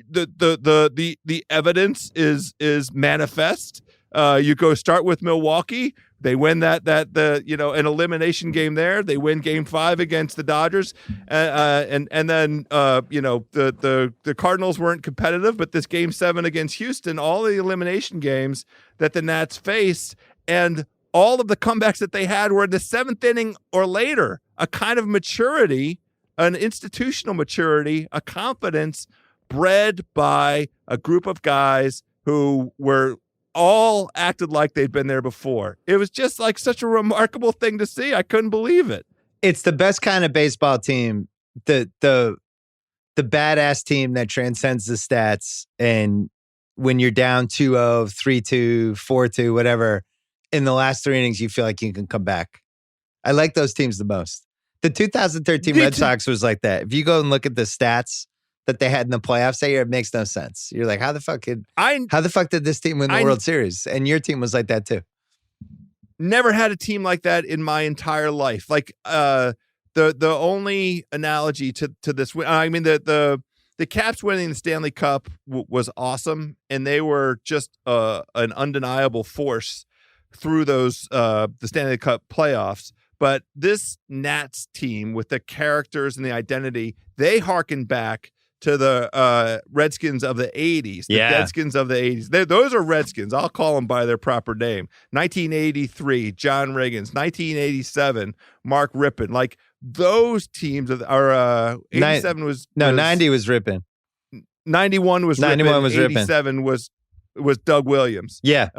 the evidence is manifest. You go start with Milwaukee. They win an elimination game there. They win Game 5 against the Dodgers, and then the Cardinals weren't competitive. But this Game 7 against Houston, all the elimination games that the Nats faced, and all of the comebacks that they had were in the 7th inning or later. A kind of maturity, an institutional maturity, a confidence bred by a group of guys who were all acted like they'd been there before. It was just like such a remarkable thing to see. I couldn't believe it. It's the best kind of baseball team, the badass team that transcends the stats. And when you're down 2-0, 3-2, 4-2, whatever, in the last 3 innings, you feel like you can come back. I like those teams the most. The 2013 Red Sox was like that. If you go and look at the stats that they had in the playoffs that year, it makes no sense. You're like, how the fuck did this team win the World Series? And your team was like that too. Never had a team like that in my entire life. Like the only analogy to this, I mean, the Caps winning the Stanley Cup was awesome, and they were just an undeniable force through those the Stanley Cup playoffs. But this Nats team, with the characters and the identity, they harken back to the Redskins of the 80s, the Deadskins of the 80s. Those are Redskins. I'll call them by their proper name. 1983, John Riggins. 1987, Mark Rippon. Like, those teams are 87 was 90 was Rippon. 91 was 91 Rippon. 87 was Doug Williams. Yeah.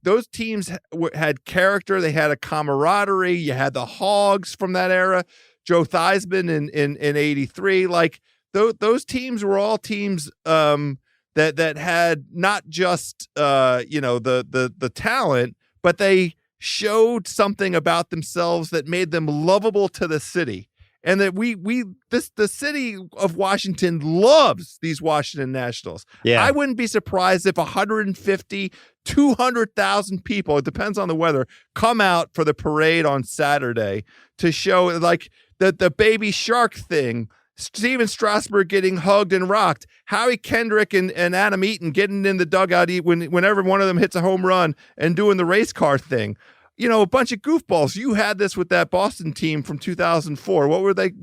Those teams had character. They had a camaraderie. You had the Hogs from that era. Joe Theismann in 83. Like, those teams were all teams that had not just the talent, but they showed something about themselves that made them lovable to the city. And that the city of Washington loves these Washington Nationals. Yeah. I wouldn't be surprised if 150, 200,000 people, it depends on the weather, come out for the parade on Saturday to show, like, the baby shark thing, Steven Strasburg getting hugged and rocked, Howie Kendrick and Adam Eaton getting in the dugout whenever one of them hits a home run and doing the race car thing. A bunch of goofballs. You had this with that Boston team from 2004. What was their shtick?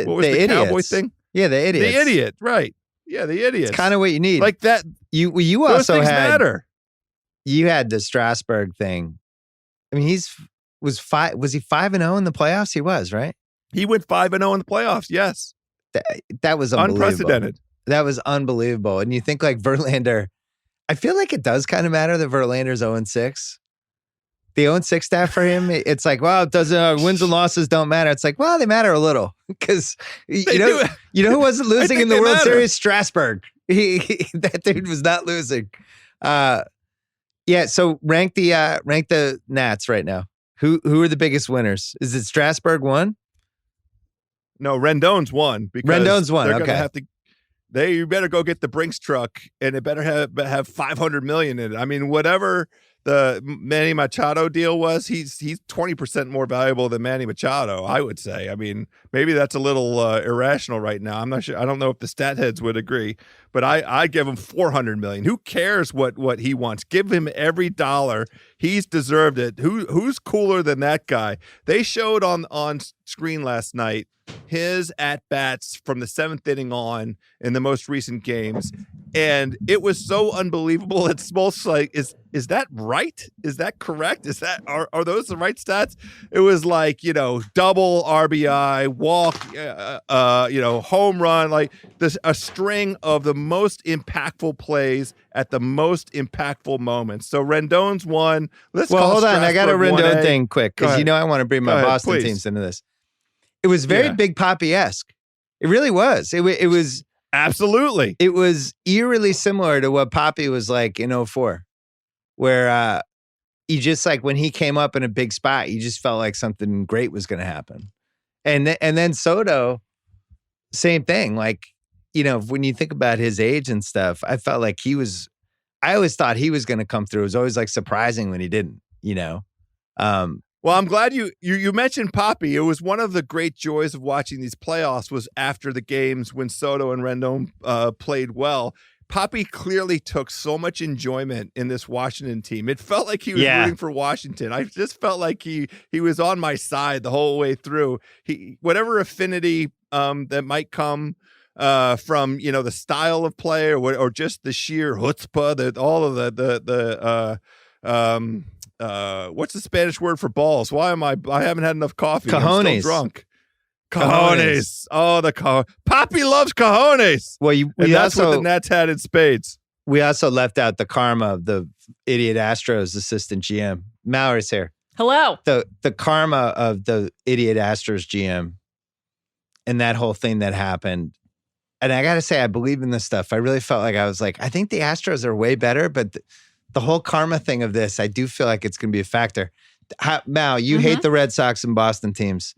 What was the idiots. Cowboy thing? Yeah, the idiots. The idiot, right. Yeah, the idiots. It's kind of what you need. Like that. You those also things had matter. You had the Strasburg thing. I mean, was he 5-0 in the playoffs? He was, right? He went 5-0 in the playoffs. Yes. That was unbelievable. Unprecedented. That was unbelievable. And you think, like, Verlander, I feel like it does kind of matter that Verlander's 0-6. The 0-6 stat for him, it's like, well, it doesn't, wins and losses don't matter. It's like, well, they matter a little, because you know who wasn't losing in the World Series? Strasburg. That dude was not losing. So rank the Nats right now. Who are the biggest winners? Is it Strasburg one? No, Rendon's one. Because Rendon's one. they're okay. Gonna have to, you better go get the Brinks truck, and it better have $500 million in it. I mean, whatever the Manny Machado deal was, he's 20% more valuable than Manny Machado, I would say. I mean, maybe that's a little irrational right now. I'm not sure. I don't know if the stat heads would agree, but I give him $400 million. Who cares what he wants? Give him every dollar. He's deserved it. Who's cooler than that guy? They showed on screen last night his at-bats from the 7th inning on in the most recent games, and it was so unbelievable. It's most like, is that right? Is that correct? Are those the right stats? It was like, double, RBI, walk, home run, like a string of the most impactful plays at the most impactful moments. So Rendon's one. Hold on. I got a Rendon thing quick, because I want to bring my Boston teams into this. It was very Big Papi-esque. It really was. It was absolutely. It was eerily similar to what Papi was like in 2004, where you just, like, when he came up in a big spot, you just felt like something great was going to happen. And then Soto, same thing. Like, when you think about his age and stuff, I felt like I always thought he was going to come through. It was always like surprising when he didn't, Well, I'm glad you mentioned Papi. It was one of the great joys of watching these playoffs was after the games when Soto and Rendon played well. Papi clearly took so much enjoyment in this Washington team. It felt like he was rooting for Washington. I just felt like he was on my side the whole way through. Whatever affinity that might come from the style of play or just the sheer chutzpah, all of the what's the Spanish word for balls? Why am I haven't had enough coffee. Cojones. I'm still drunk. Cojones. Oh, Papi loves cojones. Well, that's what the Nats had in spades. We also left out the karma of the idiot Astros assistant GM. Mallory's here. Hello. The karma of the idiot Astros GM and that whole thing that happened. And I got to say, I believe in this stuff. I really felt like I think the Astros are way better, but the whole karma thing of this, I do feel like it's going to be a factor. Mal, you hate the Red Sox and Boston teams.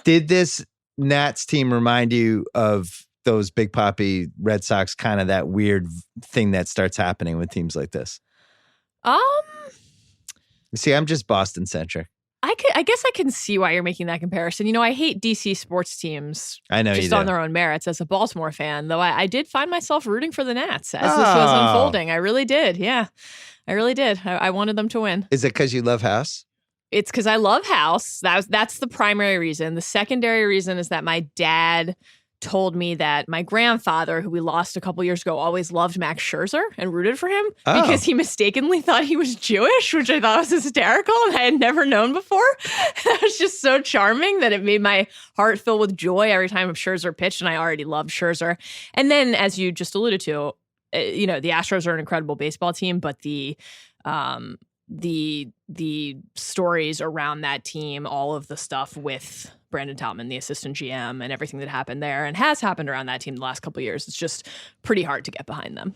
Did this Nats team remind you of those Big Papi Red Sox, kind of that weird thing that starts happening with teams like this? You see, I'm just Boston centric. I guess I can see why you're making that comparison. I hate DC sports teams. I know just you do. On their own merits as a Baltimore fan, though I did find myself rooting for the Nats as this was unfolding. I really did. Yeah, I really did. I wanted them to win. Is it because you love House? It's because I love House. That's the primary reason. The secondary reason is that my dad told me that my grandfather, who we lost a couple years ago, always loved Max Scherzer and rooted for him because he mistakenly thought he was Jewish, which I thought was hysterical and I had never known before. That was just so charming that it made my heart fill with joy every time Scherzer pitched, and I already loved Scherzer. And then, as you just alluded to, the Astros are an incredible baseball team, but the stories around that team, all of the stuff with Brandon Taubman, the assistant GM, and everything that happened there and has happened around that team the last couple of years, it's just pretty hard to get behind them.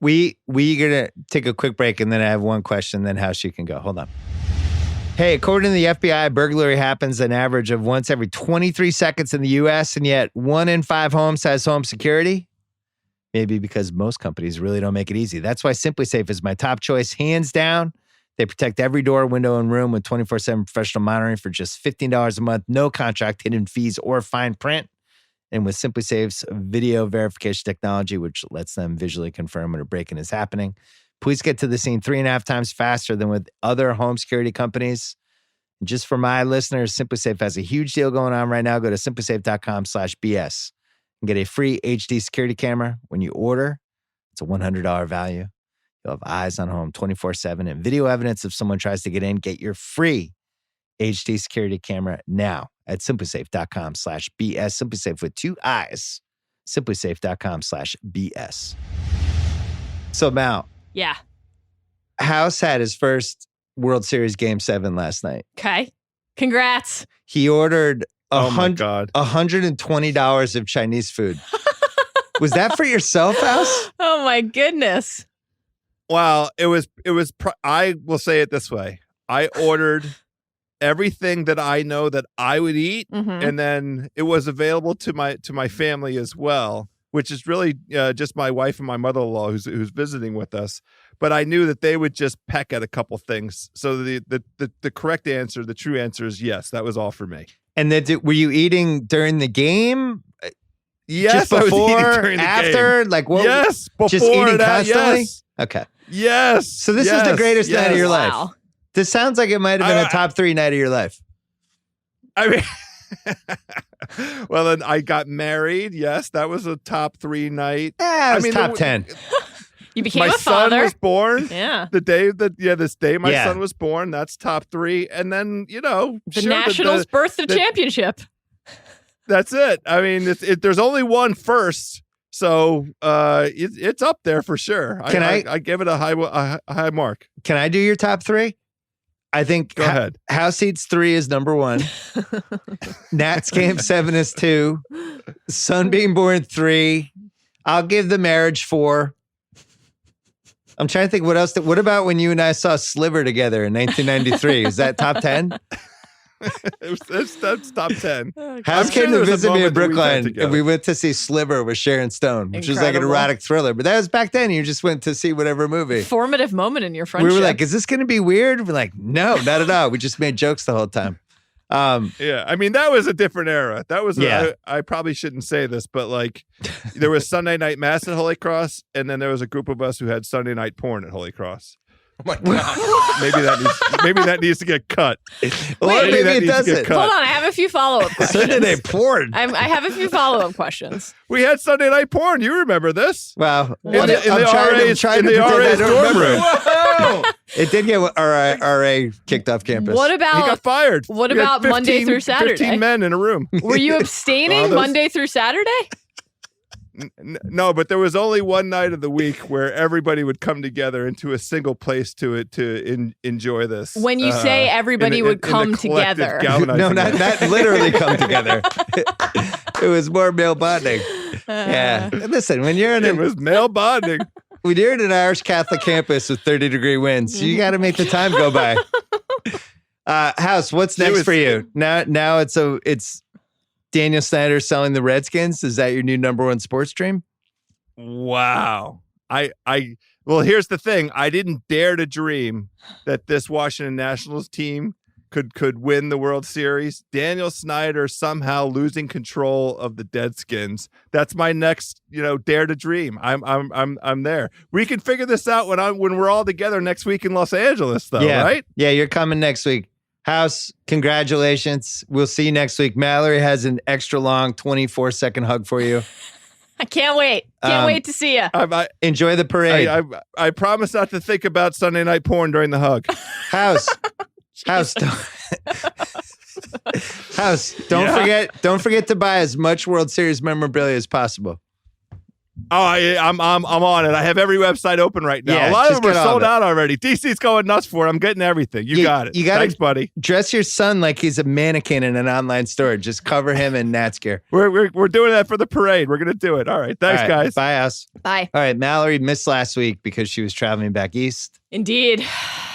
We're gonna take a quick break, and then I have one question, then House, you can go. Hold on. Hey, according to the FBI, burglary happens an average of once every 23 seconds in the U.S., and yet 1 in 5 homes has home security. Maybe because most companies really don't make it easy. That's why SimpliSafe is my top choice, hands down. They protect every door, window, and room with 24/7 professional monitoring for just $15 a month. No contract, hidden fees, or fine print. And with SimpliSafe's video verification technology, which lets them visually confirm when a break-in is happening, please get to the scene 3.5 times faster than with other home security companies. And just for my listeners, SimpliSafe has a huge deal going on right now. Go to SimpliSafe.com/BS and get a free HD security camera when you order. It's a $100 value. You'll have eyes on home 24/7 and video evidence if someone tries to get in. Get your free HD security camera now at SimpliSafe.com/BS. SimpliSafe with 2 eyes. SimpliSafe.com/BS. So, Mal. Yeah. House had his first World Series Game 7 last night. Okay. Congrats. He ordered $120 of Chinese food. Was that for yourself, House? Oh, my goodness. Well, I will say it this way. I ordered everything that I know that I would eat, and then it was available to my family as well. which is really just my wife and my mother-in-law who's visiting with us. But I knew that they would just peck at a couple things. So the correct answer, the true answer is yes. That was all for me. And then were you eating during the game? Yes, just before, I was eating during the after, game. like what? Yes, before just eating that, constantly. Yes. Okay. Yes. So this was the greatest night of your life. This sounds like it might have been a top 3 night of your life. I mean, well, then I got married. Yes, that was a top 3 night. It was top 10. You became a my father. son was born. Yeah. The day that this day my son was born. That's top 3. And then the Nationals birthed the championship. That's it. I mean, there's only one first, so it's up there for sure. I give it a high mark. Can I do your top 3? I think Go ahead. House Eats 3 is number 1. Nats Game 7 is 2. Son being born 3. I'll give the marriage 4. I'm trying to think what else. What about when you and I saw Sliver together in 1993? Is that top 10? That's top 10. House came to visit me in Brookline, and we went to see Sliver with Sharon Stone, which was like an erotic thriller. But that was back then. You just went to see whatever movie. Formative moment in your friendship. We were like, is this going to be weird? We're like, no, not at all. We just made jokes the whole time. Yeah, I mean, that was a different era. That was, I probably shouldn't say this, but like there was Sunday night mass at Holy Cross, and then there was a group of us who had Sunday night porn at Holy Cross. Oh my God. maybe that needs to get cut. Maybe it doesn't. Hold on, I have a few follow-up questions. Sunday night porn. I have a few follow-up questions. We had Sunday night porn. You remember this? Wow. In the RA's dorm room. Whoa! It did get RA kicked off campus. What He got about fired. What We had about Monday through Saturday? 15 men in a room. Were you abstaining Monday through Saturday? No, but there was only one night of the week where everybody would come together into a single place to enjoy this. When you say everybody would come together. No, not literally come together. It was more male bonding. Yeah. Listen, when you're in it was male bonding. When you're in an Irish Catholic campus with 30-degree winds, you got to make the time go by. House, what's next for you? Now it's Daniel Snyder selling the Redskins. Is that your new number 1 sports dream? Wow. Well, here's the thing. I didn't dare to dream that this Washington Nationals team could win the World Series. Daniel Snyder somehow losing control of the Deadskins. That's my next, dare to dream. I'm there. We can figure this out when we're all together next week in Los Angeles, though, right? Yeah, you're coming next week. House, congratulations. We'll see you next week. Mallory has an extra long 24-second hug for you. I can't wait. Can't wait to see you. Enjoy the parade. I promise not to think about Sunday night porn during the hug. House, don't forget to buy as much World Series memorabilia as possible. Oh, I'm on it. I have every website open right now. Yeah, a lot of them are sold out already. DC's going nuts for it. I'm getting everything. You got it. Thanks, buddy. Dress your son like he's a mannequin in an online store. Just cover him in Nats gear. We're doing that for the parade. We're gonna do it. All right. Thanks, guys. Bye, House. Bye. All right. Mallory missed last week because she was traveling back east. Indeed.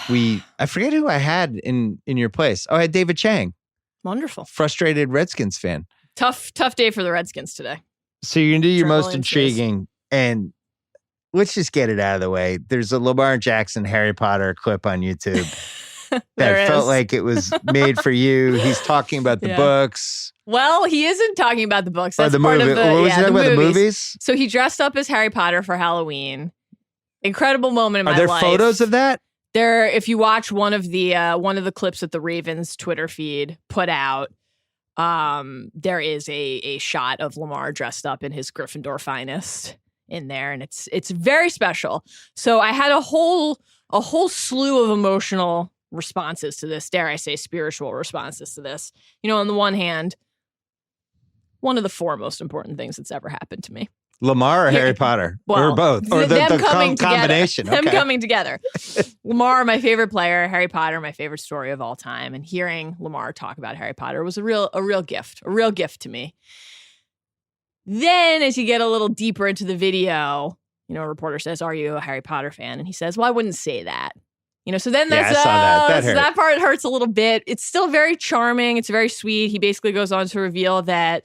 I forget who I had in your place. Oh, I had David Chang. Wonderful. Frustrated Redskins fan. Tough day for the Redskins today. So you're going to do your most intriguing, and let's just get it out of the way. There's a Lamar Jackson Harry Potter clip on YouTube that felt like it was made for you. He's talking about the books. Well, he isn't talking about the books. That's the part movie. of the, what was he talking about, the movies? So he dressed up as Harry Potter for Halloween. Incredible moment in my life. Are there photos of that? There, if you watch one of the clips that the Ravens Twitter feed put out, there is a shot of Lamar dressed up in his Gryffindor finest in there, and it's very special. So I had a whole slew of emotional responses to this, dare I say spiritual responses to this. On the one hand, one of the 4 most important things that's ever happened to me. Lamar or Harry Potter? Well, or both? Or the combination? Okay. Them coming together. Lamar, my favorite player. Harry Potter, my favorite story of all time. And hearing Lamar talk about Harry Potter was a real gift. A real gift to me. Then, as you get a little deeper into the video, a reporter says, "Are you a Harry Potter fan?" And he says, "Well, I wouldn't say that." So then I saw that. That part hurts a little bit. It's still very charming. It's very sweet. He basically goes on to reveal that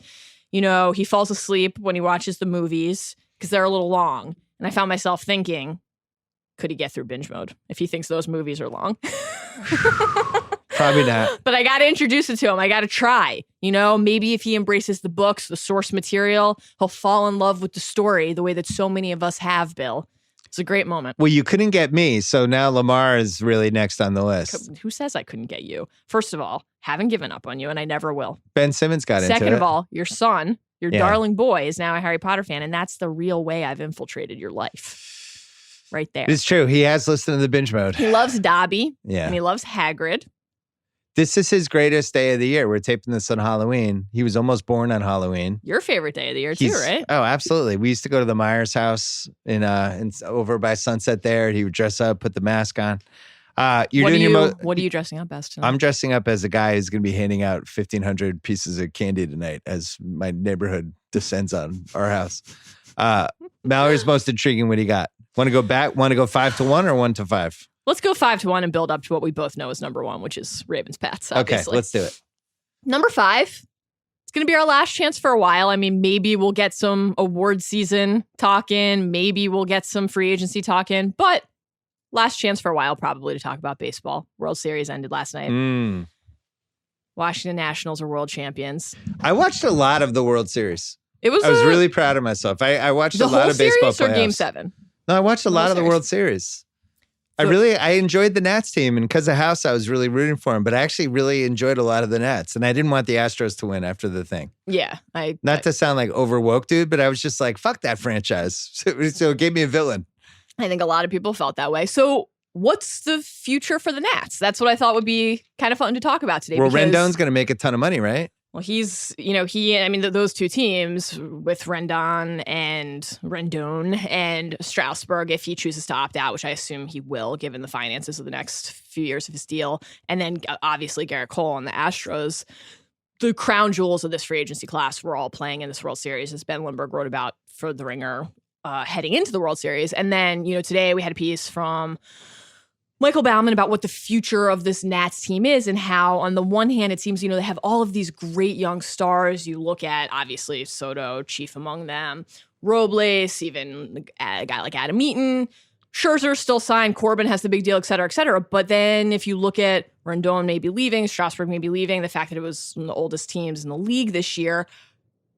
He falls asleep when he watches the movies because they're a little long. And I found myself thinking, could he get through binge mode if he thinks those movies are long? Probably not. But I got to introduce it to him. I got to try. Maybe if he embraces the books, the source material, he'll fall in love with the story the way that so many of us have, Bill. It's a great moment. Well, you couldn't get me, so now Lamar is really next on the list. Who says I couldn't get you? First of all, haven't given up on you, and I never will. Ben Simmons got into it. Second of all, your son, your darling boy, is now a Harry Potter fan, and that's the real way I've infiltrated your life. Right there. It's true. He has listened to the binge mode. He loves Dobby. Yeah. And he loves Hagrid. This is his greatest day of the year. We're taping this on Halloween. He was almost born on Halloween. Your favorite day of the year too, right? Oh, absolutely. We used to go to the Myers house in over by Sunset there. He would dress up, put the mask on. What are you dressing up as tonight? I'm dressing up as a guy who's going to be handing out 1,500 pieces of candy tonight as my neighborhood descends on our house. Mallory's most intriguing. What do you got? Want to go back? Want to go 5-1 or 1-5? Let's go 5-1 and build up to what we both know is number 1, which is Ravens Pats. Obviously. Okay, let's do it. Number 5. It's going to be our last chance for a while. I mean, maybe we'll get some award season talk in. Maybe we'll get some free agency talk in. But last chance for a while, probably, to talk about baseball. World Series ended last night. Washington Nationals are world champions. I watched a lot of the World Series. I was really proud of myself. I watched a lot of baseball playoffs. The whole series or Game 7? No, I watched a lot of the World Series. I enjoyed the Nats team, and because of House, I was really rooting for him. But I actually really enjoyed a lot of the Nats, and I didn't want the Astros to win after the thing. Yeah, not to sound like overwoke, dude, but I was just like, fuck that franchise. So it gave me a villain. I think a lot of people felt that way. So what's the future for the Nats? That's what I thought would be kind of fun to talk about today. Well, Rendon's going to make a ton of money, right? Well, those two teams with Rendon and Strasburg, if he chooses to opt out, which I assume he will, given the finances of the next few years of his deal, and then obviously Garrett Cole and the Astros, the crown jewels of this free agency class were all playing in this World Series, as Ben Lindbergh wrote about for The Ringer heading into the World Series. And then, today we had a piece from Michael Bauman about what the future of this Nats team is and how, on the one hand, it seems, they have all of these great young stars. You look at, obviously, Soto, chief among them, Robles, even a guy like Adam Eaton, Scherzer still signed, Corbin has the big deal, et cetera, et cetera. But then if you look at Rendon maybe leaving, Strasburg maybe leaving, the fact that it was one of the oldest teams in the league this year,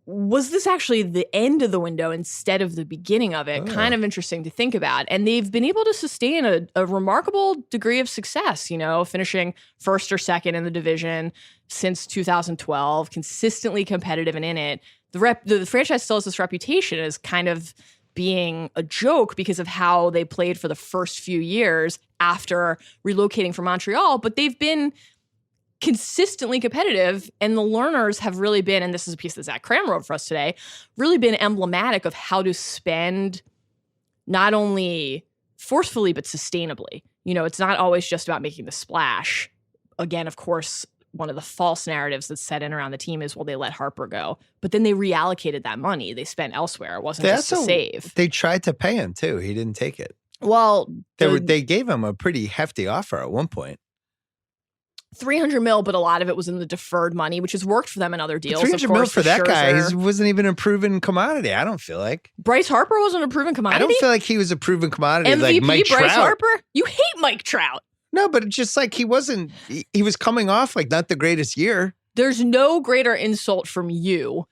was this actually the end of the window instead of the beginning of it? Kind of interesting to think about. And they've been able to sustain a remarkable degree of success, finishing first or second in the division since 2012, consistently competitive and in it. The franchise still has this reputation as kind of being a joke because of how they played for the first few years after relocating from Montreal, but they've been consistently competitive, and the learners have really been, and this is a piece that Zach Cram wrote for us today, really been emblematic of how to spend not only forcefully but sustainably. It's not always just about making the splash. Again, of course, one of the false narratives that's set in around the team is, well, they let Harper go, but then they reallocated that money they spent elsewhere. It wasn't just to save. They tried to pay him too. He didn't take it. Well, they gave him a pretty hefty offer at one point. $300 million, but a lot of it was in the deferred money, which has worked for them in other deals. $300 million for that guy, he wasn't even a proven commodity. I don't feel like Bryce Harper wasn't a proven commodity. I don't feel like he was a proven commodity. MVP like Mike Bryce Trout. Harper. You hate Mike Trout. No, but it's just like he wasn't. He was coming off like not the greatest year. There's no greater insult from you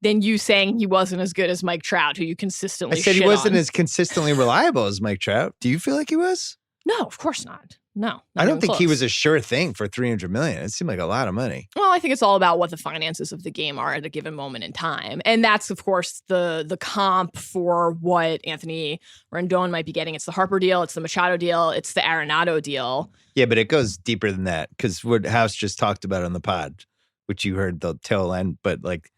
than you saying he wasn't as good as Mike Trout, who you consistently. I said he wasn't on. as consistently reliable as Mike Trout. Do you feel like he was? No, of course not. No, I don't think he was a sure thing for $300 million. It seemed like a lot of money. Well, I think it's all about what the finances of the game are at a given moment in time. And that's, of course, the comp for what Anthony Rendon might be getting. It's the Harper deal. It's the Machado deal. It's the Arenado deal. Yeah, but it goes deeper than that because what House just talked about on the pod, which you heard the tail end, but like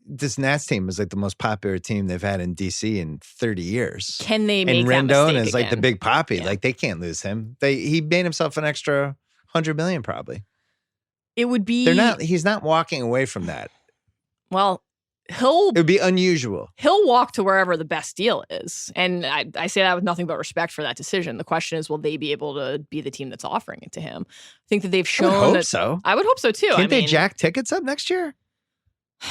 this Nats team is like the most popular team they've had in DC in 30 years. Can they make and that Rendon mistake is like the again? big poppy. Yeah. Like they can't lose him. He made himself an extra $100 million probably. It would be. He's not walking away from that. Well, It would be unusual. He'll walk to wherever the best deal is. And I say that with nothing but respect for that decision. The question is, will they be able to be the team that's offering it to him? I think that they've shown I would hope that. so. I would hope so too. Can't they jack tickets up next year?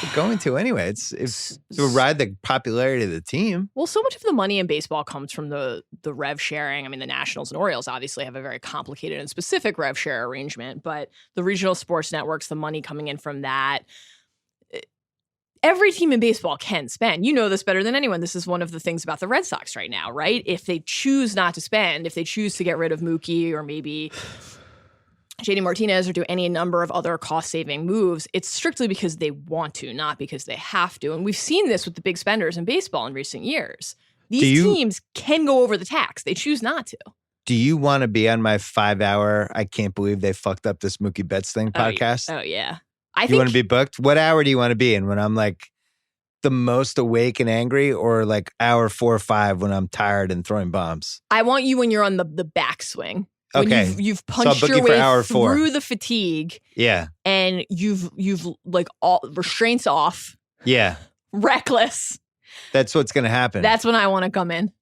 They're going to anyway. It's to ride the popularity of the team. Well, so much of the money in baseball comes from the rev sharing. I mean, the Nationals and Orioles obviously have a very complicated and specific rev share arrangement, but the regional sports networks, the money coming in from that, every team in baseball can spend. You know this better than anyone. This is one of the things about the Red Sox right now, right? If they choose not to spend, if they choose to get rid of Mookie or maybe JD Martinez or do any number of other cost-saving moves, it's strictly because they want to, not because they have to. And we've seen this with the big spenders in baseball in recent years. These teams can go over the tax. They choose not to. Do you want to be on my 5-hour, I can't believe they fucked up this Mookie Betts thing podcast? Oh, yeah. You want to be booked? What hour do you want to be in? When I'm like the most awake and angry, or like hour 4 or 5 when I'm tired and throwing bombs? I want you when you're on the backswing. When Okay. you've punched your way through the fatigue. Yeah. And you've like all restraints off. Yeah. Reckless. That's what's going to happen. That's when I want to come in.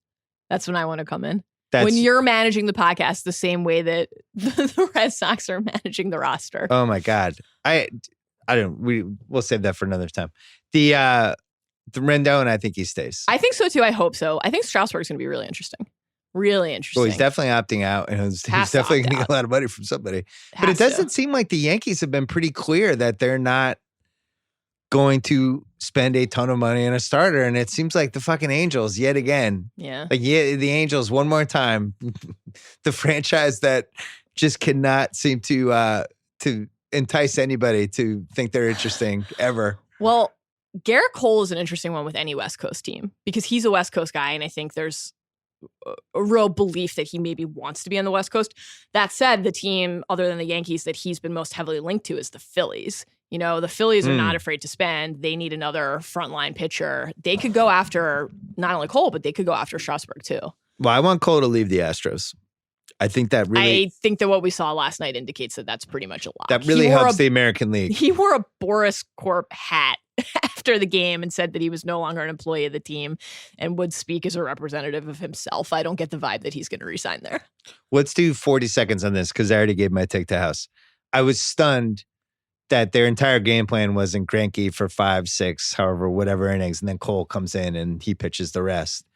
When you're managing the podcast the same way that the Red Sox are managing the roster. Oh my God. We'll save that for another time. The Rendon, I think he stays. I think so too. I hope so. I think Strasburg's going to be really interesting. Really interesting. Well, he's definitely opting out, and he's definitely going to get a lot of money from somebody. But it doesn't seem like the Yankees have been pretty clear that they're not going to spend a ton of money on a starter, and it seems like the fucking Angels yet again. Yeah. The Angels one more time, the franchise that just cannot seem to entice anybody to think they're interesting ever. Well, Garrett Cole is an interesting one with any West Coast team because he's a West Coast guy, and I think there's a real belief that he maybe wants to be on the West Coast. That said, the team other than the Yankees that he's been most heavily linked to is the Phillies. You know, the Phillies are not afraid to spend. They need another frontline pitcher. They could go after not only Cole, but they could go after Strasburg too. Well, I want Cole to leave the Astros. I think that what we saw last night indicates that that's pretty much a lock. That really helps the American League. He wore a Boris Corp hat after the game and said that he was no longer an employee of the team and would speak as a representative of himself. I don't get the vibe that he's going to resign there. Let's do 40 seconds on this because I already gave my take to House. I was stunned that their entire game plan wasn't Greinke for 5, 6, however, whatever innings, and then Cole comes in and he pitches the rest.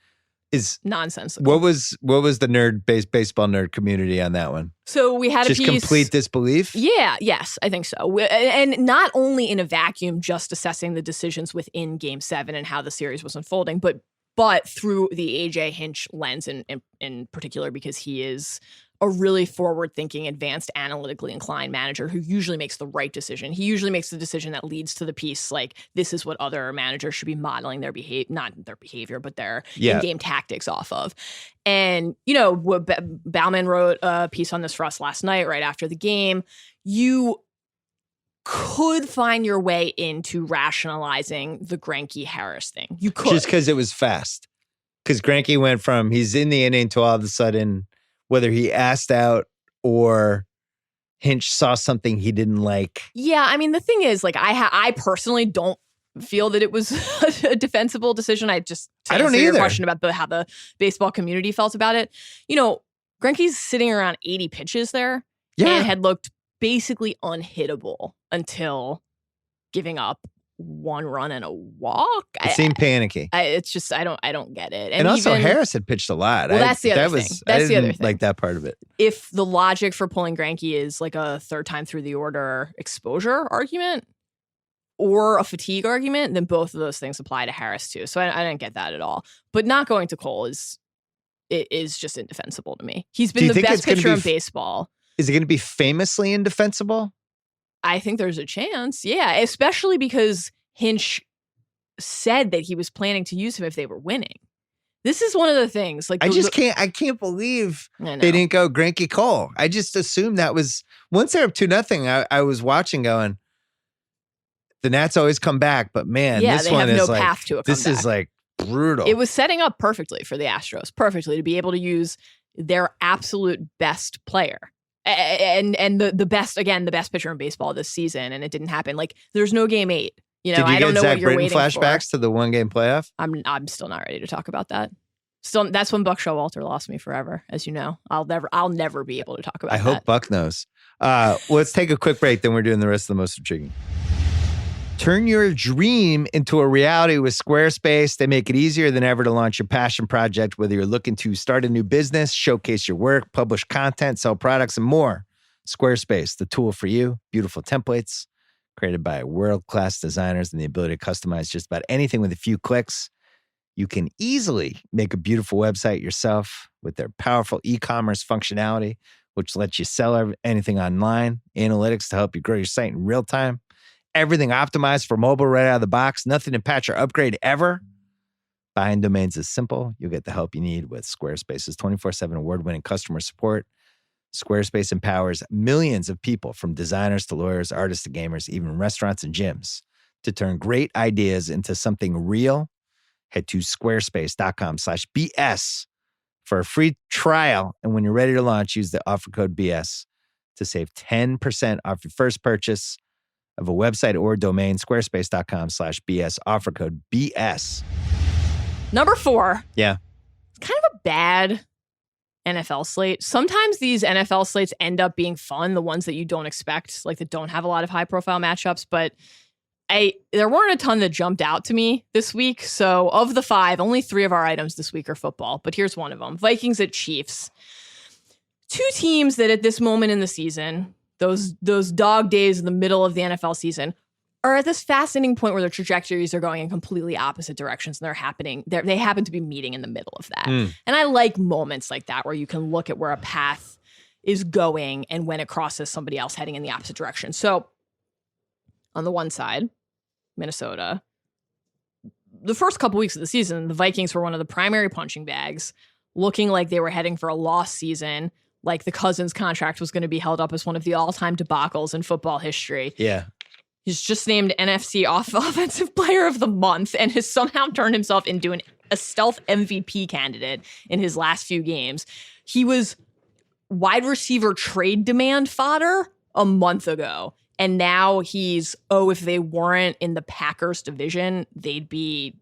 Is nonsensical. What was the baseball nerd community on that one? So we had just a piece, complete disbelief. Yeah, yes, I think so. And not only in a vacuum, just assessing the decisions within Game 7 and how the series was unfolding, but through the AJ Hinch lens in particular, because he is a really forward-thinking, advanced, analytically inclined manager who usually makes the right decision. He usually makes the decision that leads to the piece like, this is what other managers should be modeling their behavior, not their behavior, but their in-game tactics off of. And, you know, Bauman wrote a piece on this for us last night, right after the game. You could find your way into rationalizing the Greinke-Harris thing. You could. Just because it was fast. Because Greinke went from he's in the inning to all of a sudden, whether he asked out or Hinch saw something he didn't like. Yeah, I mean, the thing is, like, I personally don't feel that it was a defensible decision. I don't either. Your question about how the baseball community felt about it. You know, Greinke's sitting around 80 pitches there and had looked basically unhittable until giving up 1 run and a walk. It seemed panicky. It's just I don't get it. And also Harris had pitched a lot. Well, that's the other thing. That's the other thing. Like that part of it. If the logic for pulling Greinke is like a third time through the order exposure argument or a fatigue argument, then both of those things apply to Harris too. So I didn't get that at all. But not going to Cole is just indefensible to me. He's been the best pitcher in baseball. Is it going to be famously indefensible? I think there's a chance. Yeah, especially because Hinch said that he was planning to use him if they were winning. This is one of the things. Like I can't believe they didn't go Greinke Cole. I just assumed that was once they're up 2-0. I was watching going, the Nats always come back, but man, this one is like path to a comeback. This is like brutal. It was setting up perfectly for the Astros, to be able to use their absolute best player. And the best pitcher in baseball this season, and it didn't happen. Like, there's no Game 8. You know, I don't know what you're waiting flashbacks for. to the 1-game playoff? I'm still not ready to talk about that. Still, that's when Buck Showalter lost me forever, as you know. I'll never be able to talk about that. I hope Buck knows. Let's take a quick break, then we're doing the rest of the most intriguing. Turn your dream into a reality with Squarespace. They make it easier than ever to launch your passion project, whether you're looking to start a new business, showcase your work, publish content, sell products, and more. Squarespace, the tool for you. Beautiful templates created by world-class designers and the ability to customize just about anything with a few clicks. You can easily make a beautiful website yourself with their powerful e-commerce functionality, which lets you sell anything online, analytics to help you grow your site in real time. Everything optimized for mobile right out of the box. Nothing to patch or upgrade ever. Buying domains is simple. You'll get the help you need with Squarespace's 24/7 award-winning customer support. Squarespace empowers millions of people, from designers to lawyers, artists to gamers, even restaurants and gyms, to turn great ideas into something real. Head to squarespace.com/BS for a free trial. And when you're ready to launch, use the offer code BS to save 10% off your first purchase of a website or domain. Squarespace.com/BS, offer code BS. Number 4. Yeah. It's kind of a bad NFL slate. Sometimes these NFL slates end up being fun, the ones that you don't expect, like that don't have a lot of high profile matchups, but there weren't a ton that jumped out to me this week. So of the 5, only 3 of our items this week are football, but here's one of them. Vikings at Chiefs. 2 teams that at this moment in the season, those dog days in the middle of the NFL season, are at this fascinating point where their trajectories are going in completely opposite directions, and they happen to be meeting in the middle of that. And I like moments like that where you can look at where a path is going and when it crosses somebody else heading in the opposite direction. So on the one side, Minnesota, the first couple weeks of the season, the Vikings were one of the primary punching bags, looking like they were heading for a lost season, like the Cousins contract was going to be held up as one of the all-time debacles in football history. Yeah. He's just named NFC Offensive Player of the Month and has somehow turned himself into a stealth MVP candidate in his last few games. He was wide receiver trade demand fodder a month ago. And now he's, if they weren't in the Packers division, they'd be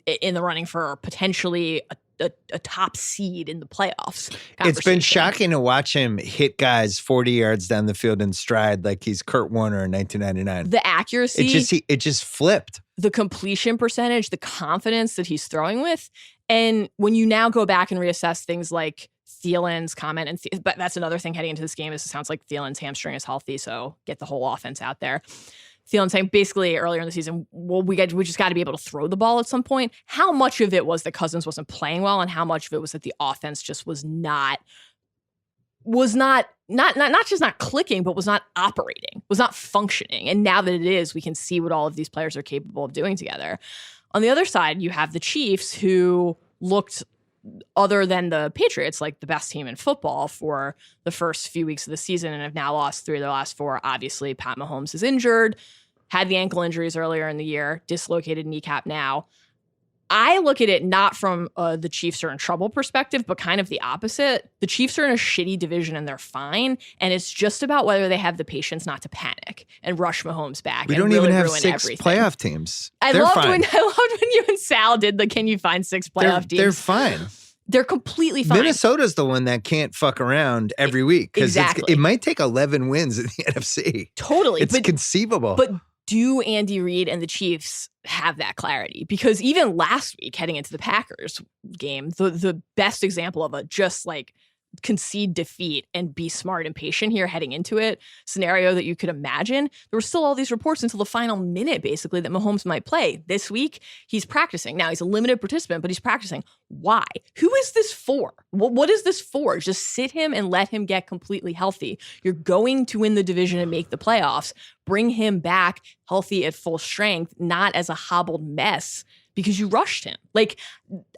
in the running for potentially a top seed in the playoffs. It's been shocking to watch him hit guys 40 yards down the field in stride like he's Kurt Warner in 1999. The accuracy. It just flipped. The completion percentage, the confidence that he's throwing with. And when you now go back and reassess things like Thielen's comment, but that's another thing heading into this game is it sounds like Thielen's hamstring is healthy, so get the whole offense out there. Thielen saying basically earlier in the season, well, we just got to be able to throw the ball at some point. How much of it was that Cousins wasn't playing well, and how much of it was that the offense just was not just not clicking, but was not operating, was not functioning. And now that it is, we can see what all of these players are capable of doing together. On the other side, you have the Chiefs, who looked, other than the Patriots, like the best team in football for the first few weeks of the season, and have now lost 3 of their last 4. Obviously, Pat Mahomes is injured, had the ankle injuries earlier in the year, dislocated kneecap now. I look at it not from the Chiefs are in trouble perspective, but kind of the opposite. The Chiefs are in a shitty division and they're fine. And it's just about whether they have the patience not to panic and rush Mahomes back. We and don't really even have ruin 6 everything. playoff teams. I loved when you and Sal did the "Can you find 6 playoff teams?" They're fine. They're completely fine. Minnesota's the one that can't fuck around every week because Exactly. it might take 11 wins in the NFC. Totally. It's conceivable. But do Andy Reid and the Chiefs have that clarity? Because even last week, heading into the Packers game, the best example of a just like concede defeat and be smart and patient here heading into it scenario that you could imagine, there were still all these reports until the final minute, basically, that Mahomes might play. This week, he's practicing. Now, he's a limited participant, but he's practicing. Why? Who is this for? What is this for? Just sit him and let him get completely healthy. You're going to win the division and make the playoffs. Bring him back healthy at full strength, not as a hobbled mess because you rushed him. Like,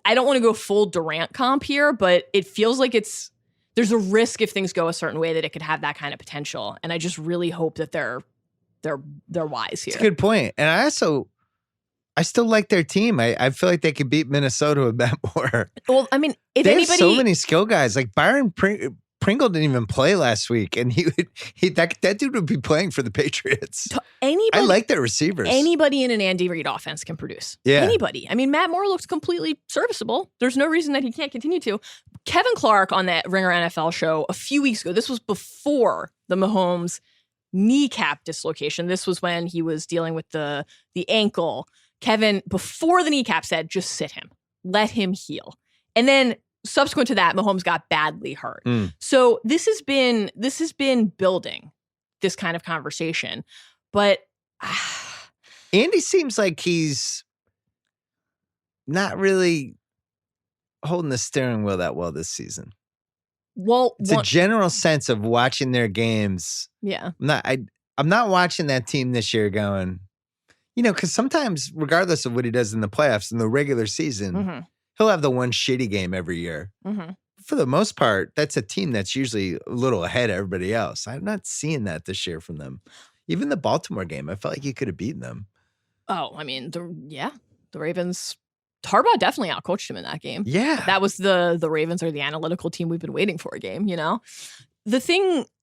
I don't want to go full Durant comp here, but it feels like there's a risk if things go a certain way that it could have that kind of potential. And I just really hope that they're wise here. It's a good point. And I still like their team. I feel like they could beat Minnesota a bit more. Well, I mean, if they anybody, have so many skill guys. Like Byron Pringle didn't even play last week, and that dude would be playing for the Patriots. I like their receivers. Anybody in an Andy Reid offense can produce. Yeah. Anybody. I mean, Matt Moore looks completely serviceable. There's no reason that he can't continue to. Kevin Clark on that Ringer NFL show a few weeks ago, this was before the Mahomes kneecap dislocation. This was when he was dealing with the ankle. Kevin, before the kneecap, said, just sit him. Let him heal. And then subsequent to that, Mahomes got badly hurt. So this has been building this kind of conversation. But Andy seems like he's not really holding the steering wheel that well this season. Well, it's a general sense of watching their games. Yeah. I'm not watching that team this year going, because sometimes, regardless of what he does in the playoffs, in the regular season, he'll have the one shitty game every year. For the most part, that's a team that's usually a little ahead of everybody else. I'm not seeing that this year from them. Even the Baltimore game, I felt like he could have beaten them. Oh, I mean, the Ravens, Harbaugh definitely outcoached him in that game. Yeah. That was the Ravens are the analytical team we've been waiting for a game,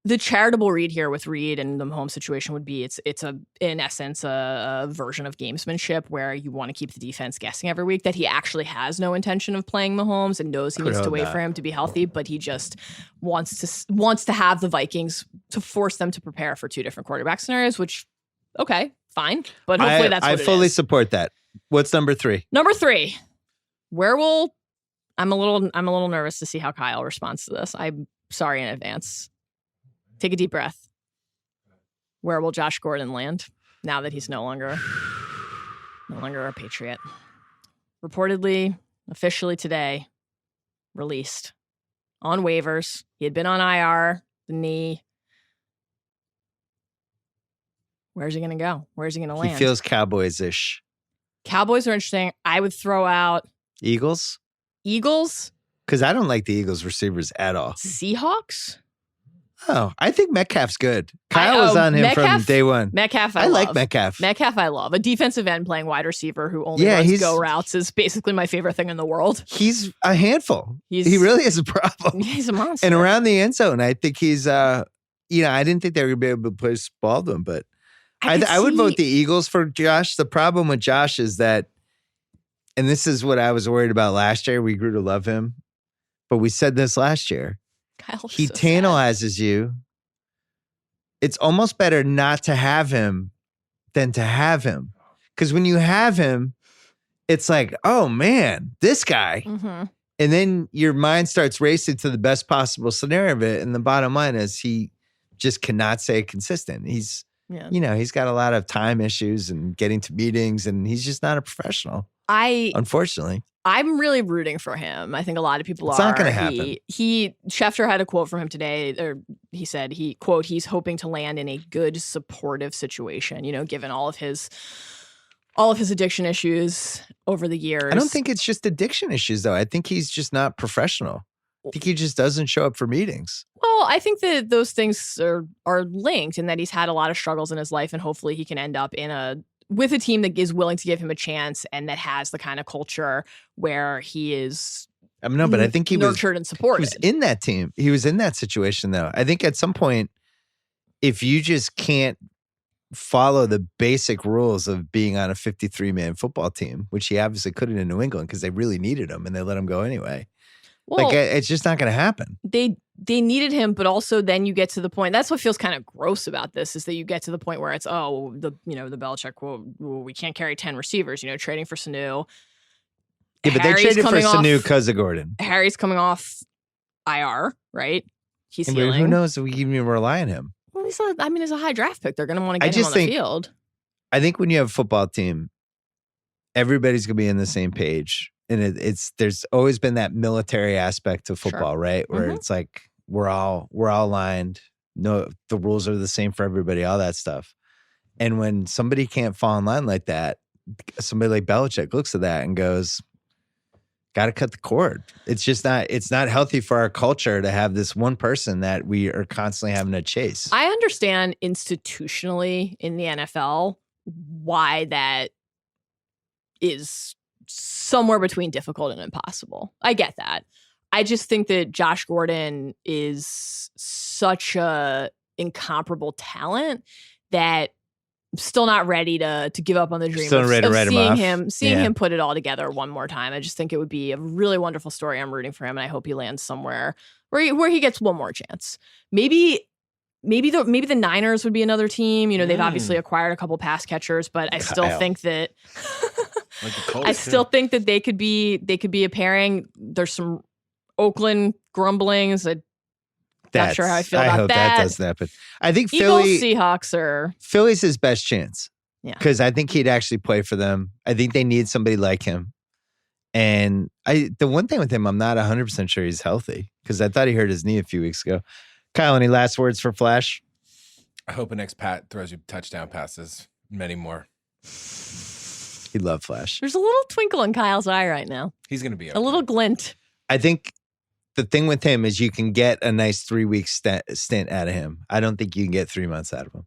The charitable read here with Reed and the Mahomes situation would be it's in essence a version of gamesmanship where you want to keep the defense guessing every week that he actually has no intention of playing Mahomes and knows he needs to wait for him to be healthy, but he just wants to have the Vikings to force them to prepare for two different quarterback scenarios, which okay, fine, but hopefully that's what I fully support that. What's number 3? Number 3, I'm a little nervous to see how Kyle responds to this. I'm sorry in advance. Take a deep breath. Where will Josh Gordon land now that he's no longer a Patriot? Reportedly, officially today, released on waivers. He had been on IR, the knee. Where's he going to go? Where's he going to land? He feels Cowboys-ish. Cowboys are interesting. I would throw out Eagles? Because I don't like the Eagles receivers at all. Seahawks? Oh, I think Metcalf's good. Kyle was on him from day one. Metcalf, I like Metcalf. Metcalf, I love. A defensive end playing wide receiver who only runs go routes is basically my favorite thing in the world. He's a handful. He really is a problem. He's a monster. And around the end zone, I think he's, I didn't think they were going to be able to play Baldwin, but I would vote the Eagles for Josh. The problem with Josh is that, and this is what I was worried about last year. We grew to love him, but we said this last year. He tantalizes you. It's almost better not to have him than to have him. Because when you have him, it's like, oh man, this guy. And then your mind starts racing to the best possible scenario of it. And the bottom line is he just cannot stay consistent. He's got a lot of time issues and getting to meetings, and he's just not a professional. Unfortunately. I'm really rooting for him. I think a lot of people are. It's not going to happen. Schefter had a quote from him today, or he said, he's hoping to land in a good, supportive situation, given all of his addiction issues over the years. I don't think it's just addiction issues, though. I think he's just not professional. I think he just doesn't show up for meetings. Well, I think that those things are linked, and that he's had a lot of struggles in his life, and hopefully he can end up with a team that is willing to give him a chance and that has the kind of culture where he is. But I think he was nurtured and supported. He was in that team. He was in that situation, though. I think at some point, if you just can't follow the basic rules of being on a 53-man football team, which he obviously couldn't in New England because they really needed him and they let him go anyway. Well, it's just not going to happen. They needed him, but also then you get to the point. That's what feels kind of gross about this is that you get to the point where it's the Belichick. Well, we can't carry 10 receivers. Trading for Sanu. Yeah, but they traded for Sanu because of Gordon. Harry's coming off IR, right? He's healing. Who knows if we can even rely on him? Well, he's a high draft pick. They're going to want to get him on the field. I think when you have a football team, everybody's going to be on the same page. And there's always been that military aspect to football, right? Where it's like we're all aligned. No, the rules are the same for everybody, all that stuff. And when somebody can't fall in line like that, somebody like Belichick looks at that and goes, got to cut the cord. It's not healthy for our culture to have this one person that we are constantly having to chase. I understand institutionally in the NFL why that is somewhere between difficult and impossible. I get that. I just think that Josh Gordon is such a incomparable talent that I'm still not ready to give up on the dream of seeing him put it all together one more time. I just think it would be a really wonderful story. I'm rooting for him, and I hope he lands somewhere where he gets one more chance. Maybe maybe the Niners would be another team. You know, they've obviously acquired a couple pass catchers, but I still think that Like the Colts, I still think that they could be a pairing. There's some Oakland grumblings. I'm not sure how I feel about I hope that doesn't happen. I think Eagles, Seahawks are Philly's his best chance. Yeah. Because I think he'd actually play for them. I think they need somebody like him. And the one thing with him, I'm not 100% sure he's healthy because I thought he hurt his knee a few weeks ago. Kyle, any last words for Flash? I hope an ex-Pat throws you touchdown passes. Many more. He loved Flash. There's a little twinkle in Kyle's eye right now. He's going to be okay. A little glint. I think the thing with him is you can get a nice 3-week stint out of him. I don't think you can get 3 months out of him.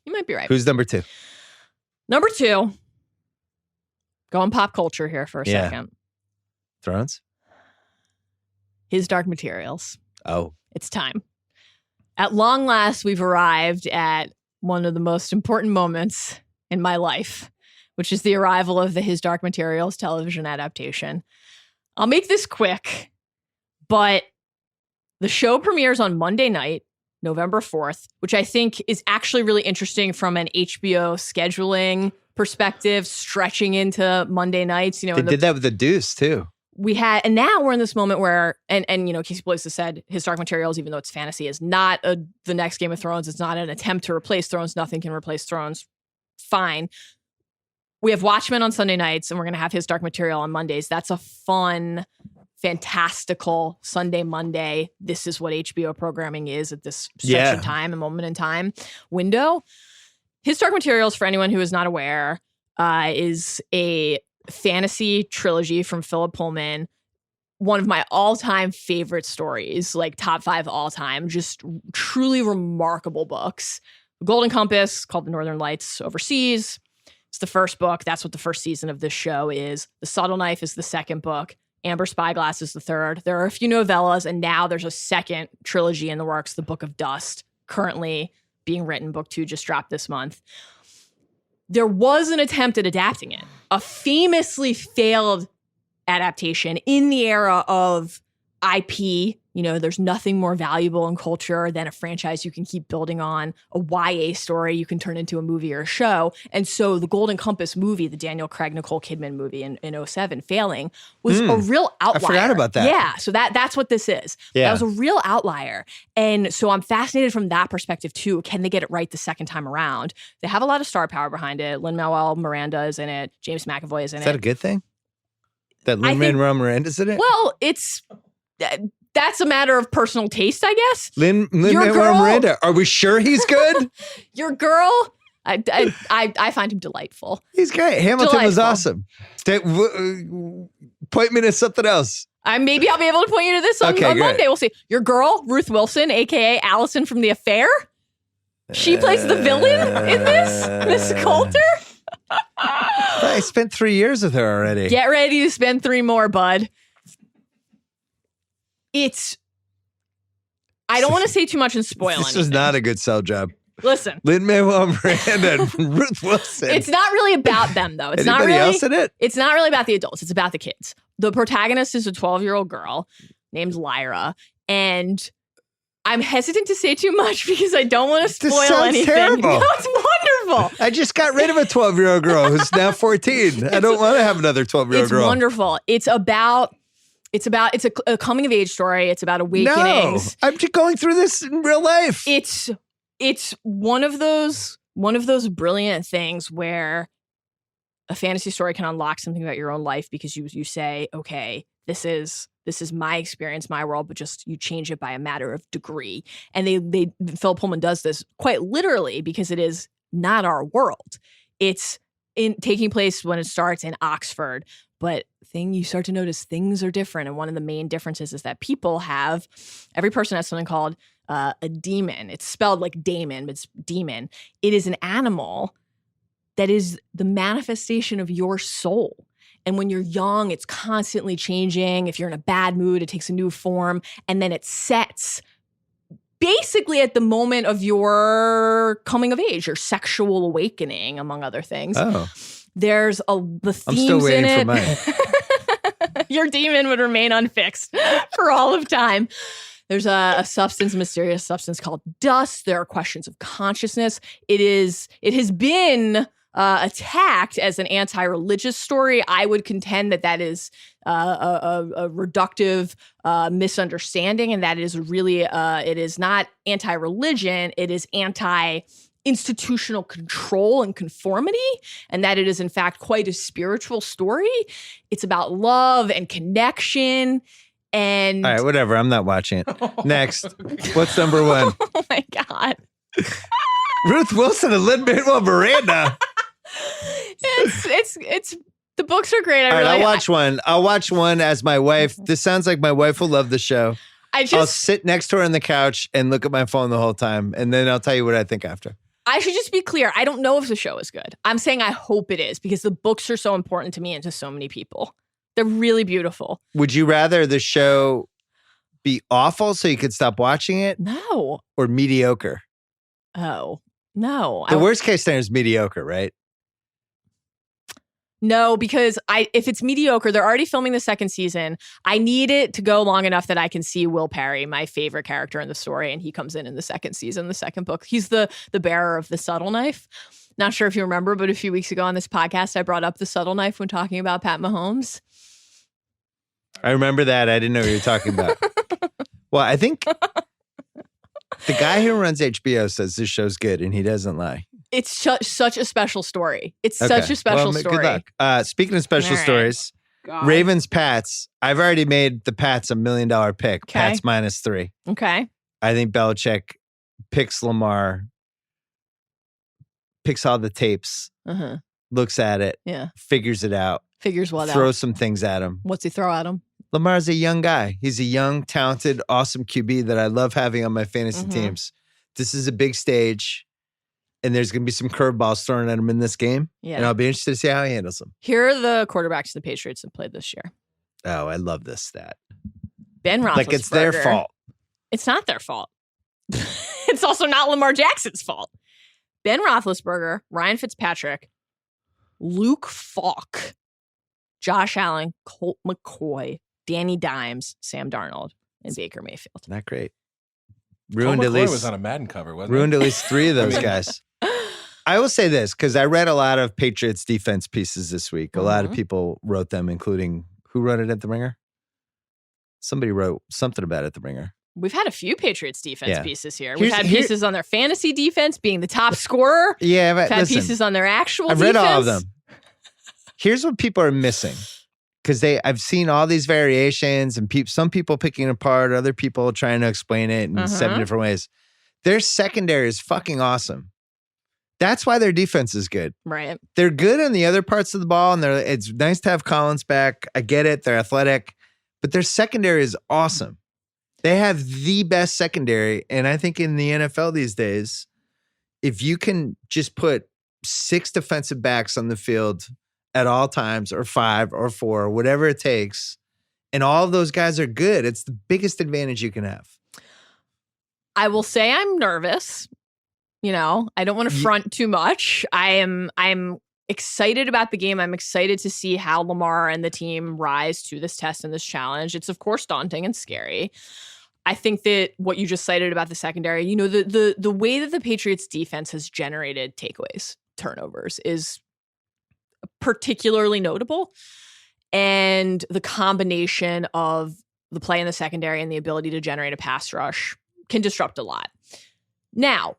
You might be right. Who's number 2? Number 2. Going pop culture here for a second. Thrones? His Dark Materials. Oh. It's time. At long last, we've arrived at one of the most important moments in my life, which is the arrival of the His Dark Materials television adaptation. I'll make this quick, but the show premieres on Monday night, November 4th, which I think is actually really interesting from an HBO scheduling perspective, stretching into Monday nights. You know, they did that with The Deuce, too. We had, and now we're in this moment where, and you know, Casey Blois has said His Dark Materials, even though it's fantasy, is not the next Game of Thrones. It's not an attempt to replace Thrones. Nothing can replace Thrones. Fine. We have Watchmen on Sunday nights, and we're going to have His Dark Material on Mondays. That's a fun, fantastical Sunday, Monday. This is what HBO programming is at this stretch of time, a moment in time window. His Dark Materials, for anyone who is not aware, is a fantasy trilogy from Philip Pullman. One of my all-time favorite stories, like top 5 all-time, just truly remarkable books. Golden Compass, called The Northern Lights Overseas. It's the first book. That's what the first season of this show is. The Subtle Knife is the second book. Amber Spyglass is the third. There are a few novellas, and now there's a second trilogy in the works, The Book of Dust, currently being written. Book 2 just dropped this month. There was an attempt at adapting it, a famously failed adaptation in the era of IP. You know, there's nothing more valuable in culture than a franchise you can keep building on, a YA story you can turn into a movie or a show. And so the Golden Compass movie, the Daniel Craig, Nicole Kidman movie in 2007, failing, was a real outlier. I forgot about that. Yeah, so that's what this is. Yeah. That was a real outlier. And so I'm fascinated from that perspective too. Can they get it right the second time around? They have a lot of star power behind it. Lin-Manuel Miranda is in it. James McAvoy is in it. Is that a good thing? That Lin-Manuel Miranda's in it? Well, that's a matter of personal taste, I guess. Lin-Manuel Miranda. Are we sure he's good? Your girl, I find him delightful. He's great. Hamilton was Delightful. awesome. Point me to something else. Maybe I'll be able to point you to this on Monday. We'll see. Your girl, Ruth Wilson, a.k.a. Allison from The Affair. She plays the villain in this. Miss Coulter. I spent 3 years with her already. Get ready to spend 3 more, bud. I don't want to say too much and spoil anything. This was not a good sell job. Listen. Lin-Manuel Miranda and Ruth Wilson. It's not really about them, though. It's Anybody not really, else in it? It's not really about the adults. It's about the kids. The protagonist is a 12-year-old girl named Lyra. And I'm hesitant to say too much because I don't want to spoil this sounds anything. Terrible. No, it's wonderful. I just got rid of a 12-year-old girl who's now 14. I don't want to have another 12-year-old girl. It's wonderful. It's a coming of age story. It's about awakenings. No, I'm just going through this in real life. It's one of those brilliant things where a fantasy story can unlock something about your own life because you say, okay, this is my experience, my world, but just you change it by a matter of degree. And Phil Pullman does this quite literally because it is not our world. It's taking place when it starts in Oxford, but you start to notice things are different. And one of the main differences is that every person has something called a demon. It's spelled like Damon, but it's demon. It is an animal that is the manifestation of your soul. And when you're young, it's constantly changing. If you're in a bad mood, it takes a new form. And then it sets basically at the moment of your coming of age, your sexual awakening, among other things. Oh. There's the themes I'm still waiting in it. for mine. Your demon would remain unfixed for all of time. There's a substance, a mysterious substance called dust. There are questions of consciousness. It has been attacked as an anti-religious story. I would contend that is a reductive misunderstanding, and that is really it is not anti-religion. It is anti-institutional control and conformity, and that it is in fact quite a spiritual story. It's about love and connection. And all right, whatever. I'm not watching it. Next, what's number one? Oh my God. Ruth Wilson and Lin-Manuel Miranda. It's the books are great. All right, I'll watch one. I'll watch one as my wife. This sounds like my wife will love the show. I'll sit next to her on the couch and look at my phone the whole time, and then I'll tell you what I think after. I should just be clear. I don't know if the show is good. I'm saying I hope it is because the books are so important to me and to so many people. They're really beautiful. Would you rather the show be awful so you could stop watching it? No. Or mediocre? Oh, no. The worst case scenario is mediocre, right? No, because if it's mediocre, they're already filming the second season. I need it to go long enough that I can see Will Perry, my favorite character in the story, and he comes in the second season, the second book. He's the bearer of the subtle knife. Not sure if you remember, but a few weeks ago on this podcast, I brought up the subtle knife when talking about Pat Mahomes. I remember that. I didn't know what you were talking about. Well, I think the guy who runs HBO says this show's good, and he doesn't lie. It's such a special story. It's such a special story. Good luck. Speaking of special stories, Ravens Pats. I've already made the Pats $1 million pick. Okay. Pats -3. Okay. I think Belichick picks Lamar, picks all the tapes, looks at it, figures it out. Figures what out? Throws some things at him. What's he throw at him? Lamar's a young guy. He's a young, talented, awesome QB that I love having on my fantasy teams. This is a big stage, and there's going to be some curveballs thrown at him in this game. Yeah. And I'll be interested to see how he handles them. Here are the quarterbacks the Patriots have played this year. Oh, I love this stat. Ben Roethlisberger. Like it's their fault. It's not their fault. It's also not Lamar Jackson's fault. Ben Roethlisberger, Ryan Fitzpatrick, Luke Falk, Josh Allen, Colt McCoy, Danny Dimes, Sam Darnold, and Baker Mayfield. Not great. Ruined at least was on a Madden cover, wasn't it? At least 3 of those guys. I will say this because I read a lot of Patriots defense pieces this week. A lot of people wrote them, including who wrote it at the Ringer? Somebody wrote something about it at the Ringer. We've had a few Patriots defense pieces here. We've had pieces on their fantasy defense being the top scorer. Yeah, but we've had pieces on their actual defense. I've read all of them. Here's what people are missing. Because I've seen all these variations and some people picking it apart, other people trying to explain it in 7 different ways. Their secondary is fucking awesome. That's why their defense is good. Right. They're good on the other parts of the ball, and it's nice to have Collins back. I get it. They're athletic. But their secondary is awesome. They have the best secondary. And I think in the NFL these days, if you can just put 6 defensive backs on the field at all times, or 5 or 4, whatever it takes, and all of those guys are good, it's the biggest advantage you can have. I will say I'm nervous. I don't want to front too much. I'm excited about the game. I'm excited to see how Lamar and the team rise to this test and this challenge. It's of course daunting and scary. I think that what you just cited about the secondary, the way that the Patriots defense has generated takeaways, turnovers is particularly notable. And the combination of the play in the secondary and the ability to generate a pass rush can disrupt a lot. Now,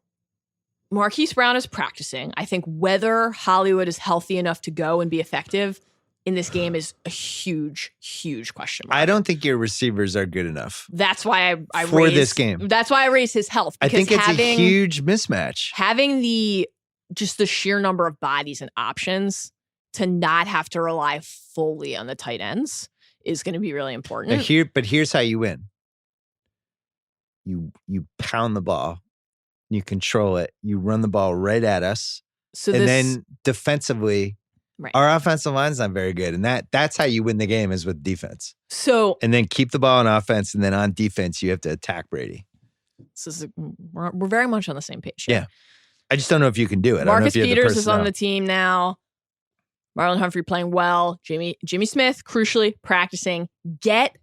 Marquise Brown is practicing. I think whether Hollywood is healthy enough to go and be effective in this game is a huge, huge question mark. I don't think your receivers are good enough. That's why I for this game. That's why I raise his health. I think it's a huge mismatch. Having the sheer number of bodies and options to not have to rely fully on the tight ends is going to be really important. But here's how you win. You pound the ball. You control it. You run the ball right at us. Then defensively, our offensive line is not very good. And that's how you win the game is with defense. And then keep the ball on offense. And then on defense, you have to attack Brady. We're very much on the same page here. Yeah. I just don't know if you can do it. Marcus Peters is on the team now. Marlon Humphrey playing well. Jimmy Smith, crucially, practicing. Get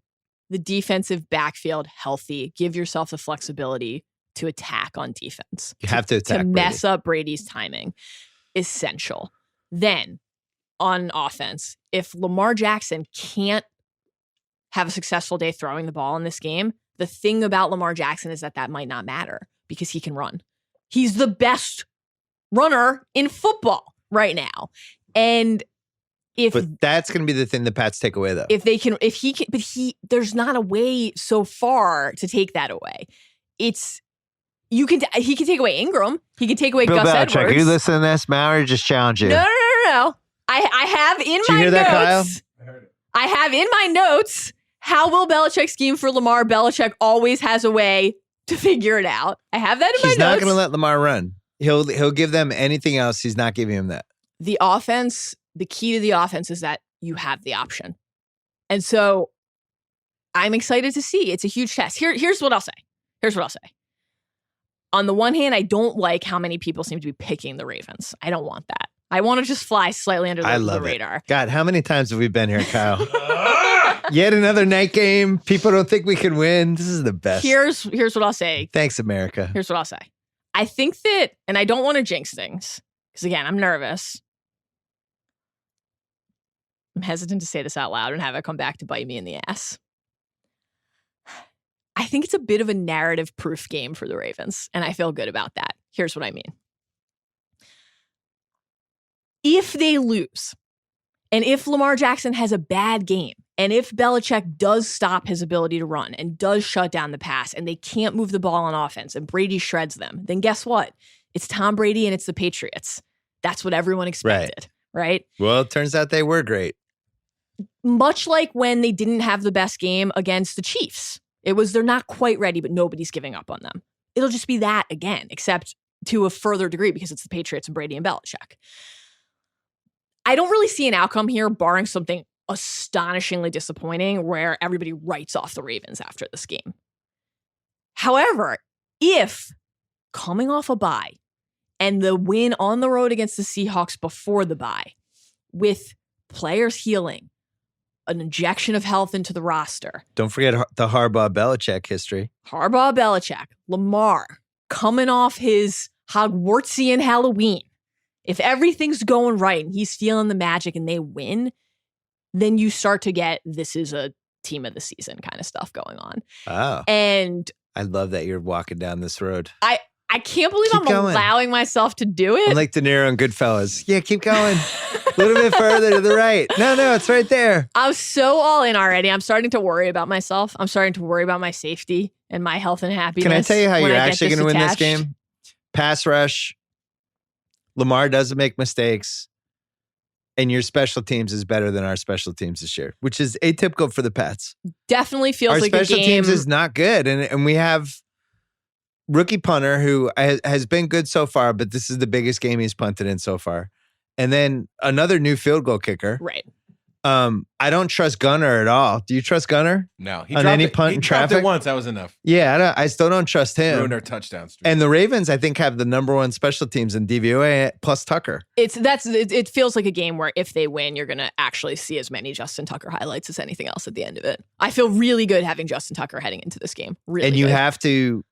the defensive backfield healthy. Give yourself the flexibility to attack on defense. You have to attack to Brady. mess up Brady's timing. Essential. Then on offense, if Lamar Jackson can't have a successful day throwing the ball in this game, the thing about Lamar Jackson is that might not matter because he can run. He's the best runner in football right now. And but that's going to be the thing the Pats take away, though. There's not a way so far to take that away. He can take away Ingram. He can take away Bill Gus Belichick, Edwards. are you listening to this? Mallory just challenged you. No. I have in Did my you hear notes. that, Kyle? I heard it. I have in my notes, how will Belichick scheme for Lamar? Belichick always has a way to figure it out. I have that in my notes. He's not going to let Lamar run. He'll give them anything else. He's not giving him that. The offense, the key to the offense is that you have the option. And so I'm excited to see. It's a huge test. Here's what I'll say. On the one hand, I don't like how many people seem to be picking the Ravens. I don't want that. I want to just fly slightly under the radar. God, how many times have we been here, Kyle? Yet another night game. People don't think we can win. This is the best. Here's what I'll say. Thanks, America. Here's what I'll say. I think that, and I don't want to jinx things, because again, I'm nervous. I'm hesitant to say this out loud and have it come back to bite me in the ass. I think it's a bit of a narrative-proof game for the Ravens, and I feel good about that. Here's what I mean. If they lose, and if Lamar Jackson has a bad game, and if Belichick does stop his ability to run and does shut down the pass, and they can't move the ball on offense, and Brady shreds them, then guess what? It's Tom Brady and it's the Patriots. That's what everyone expected, right? Well, it turns out they were great. Much like when they didn't have the best game against the Chiefs. They're not quite ready, but nobody's giving up on them. It'll just be that again, except to a further degree because it's the Patriots and Brady and Belichick. I don't really see an outcome here, barring something astonishingly disappointing where everybody writes off the Ravens after this game. However, if coming off a bye and the win on the road against the Seahawks before the bye, with players healing, an injection of health into the roster. Don't forget the Harbaugh-Belichick history. Harbaugh-Belichick, Lamar, coming off his Hogwartsian Halloween. If everything's going right and he's feeling the magic and they win, then you start to get this is a team of the season kind of stuff going on. Oh. And I love that you're walking down this road. I can't believe Keep I'm going. allowing myself to do it. I'm like De Niro and Goodfellas. Yeah, keep going. A little bit further to the right. No, it's right there. I'm so all in already. I'm starting to worry about myself. I'm starting to worry about my safety and my health and happiness. Can I tell you how when you're I get actually going to win this disattached. game? Pass rush. Lamar doesn't make mistakes. And your special teams is better than our special teams this year, which is atypical for the Pats. Definitely feels Our like a special game. teams is not good. And we have rookie punter who has been good so far, but this is the biggest game he's punted in so far. And then another new field goal kicker. Right. I don't trust Gunner at all. Do you trust Gunner? No, On any punt he in dropped traffic? it once. That was enough. Yeah, I still don't trust him. Ruined our touchdown streak. And the Ravens, I think, have the number one special teams in DVOA plus Tucker. It feels like a game where if they win, you're going to actually see as many Justin Tucker highlights as anything else at the end of it. I feel really good having Justin Tucker heading into this game. Really And you good. have to,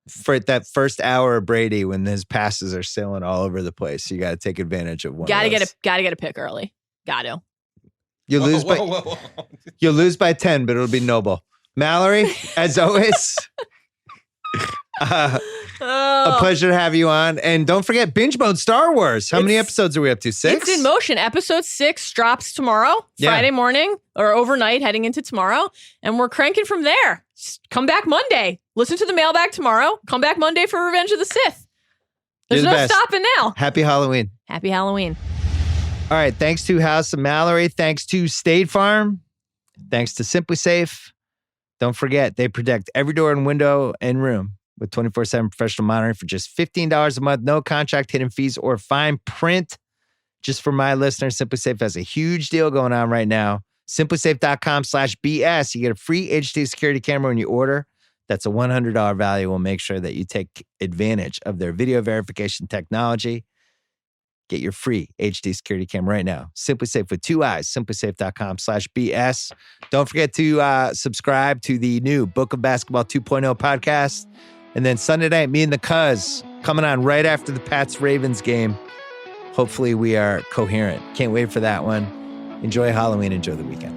for that first hour of Brady, when his passes are sailing all over the place, you got to take advantage of one. Gotta of those. get a pick early. Got to. You lose by Whoa. you'll lose by 10, but it'll be noble. Mallory, as always, a pleasure to have you on. And don't forget binge mode Star Wars. How many episodes are we up to? 6? It's in motion. Episode 6 drops tomorrow, Yeah. Friday morning or overnight, heading into tomorrow, and we're cranking from there. Come back Monday. Listen to the mailbag tomorrow. Come back Monday for Revenge of the Sith. There's You're the no best. stopping now. Happy Halloween. Happy Halloween. All right. Thanks to House of Mallory. Thanks to State Farm. Thanks to Simply Safe. Don't forget, they protect every door and window and room with 24/7 professional monitoring for just $15 a month. No contract, hidden fees, or fine print. Just for my listeners, Simply Safe has a huge deal going on right now. SimplySafe.com/BS. You get a free HD security camera when you order. That's a $100 value. We'll make sure that you take advantage of their video verification technology. Get your free HD security cam right now. Simply Safe with 2 eyes. SimplySafe.com/BS. Don't forget to subscribe to the new Book of Basketball 2.0 podcast. And then Sunday night, me and the Cuz coming on right after the Pats-Ravens game. Hopefully we are coherent. Can't wait for that one. Enjoy Halloween. Enjoy the weekend.